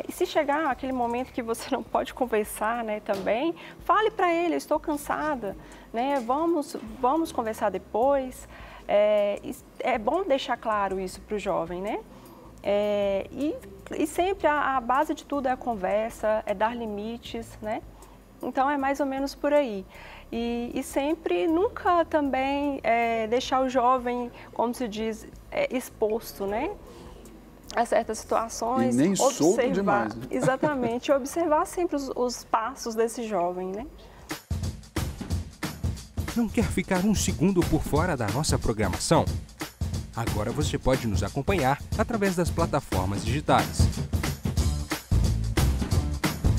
E se chegar aquele momento que você não pode conversar, né, também, fale para ele, eu estou cansada, né? Vamos conversar depois. É bom deixar claro isso para o jovem, né? E sempre a base de tudo é a conversa, é dar limites, né? Então é mais ou menos por aí. E sempre, nunca também deixar o jovem, como se diz, exposto, né? A certas situações. E nem solto demais. Né? Exatamente, observar sempre os passos desse jovem, né? Não quer ficar um segundo por fora da nossa programação? Agora você pode nos acompanhar através das plataformas digitais.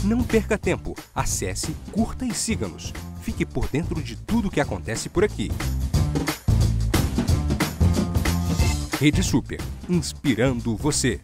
Não perca tempo, acesse, curta e siga-nos. Fique por dentro de tudo o que acontece por aqui. Rede Super, inspirando você.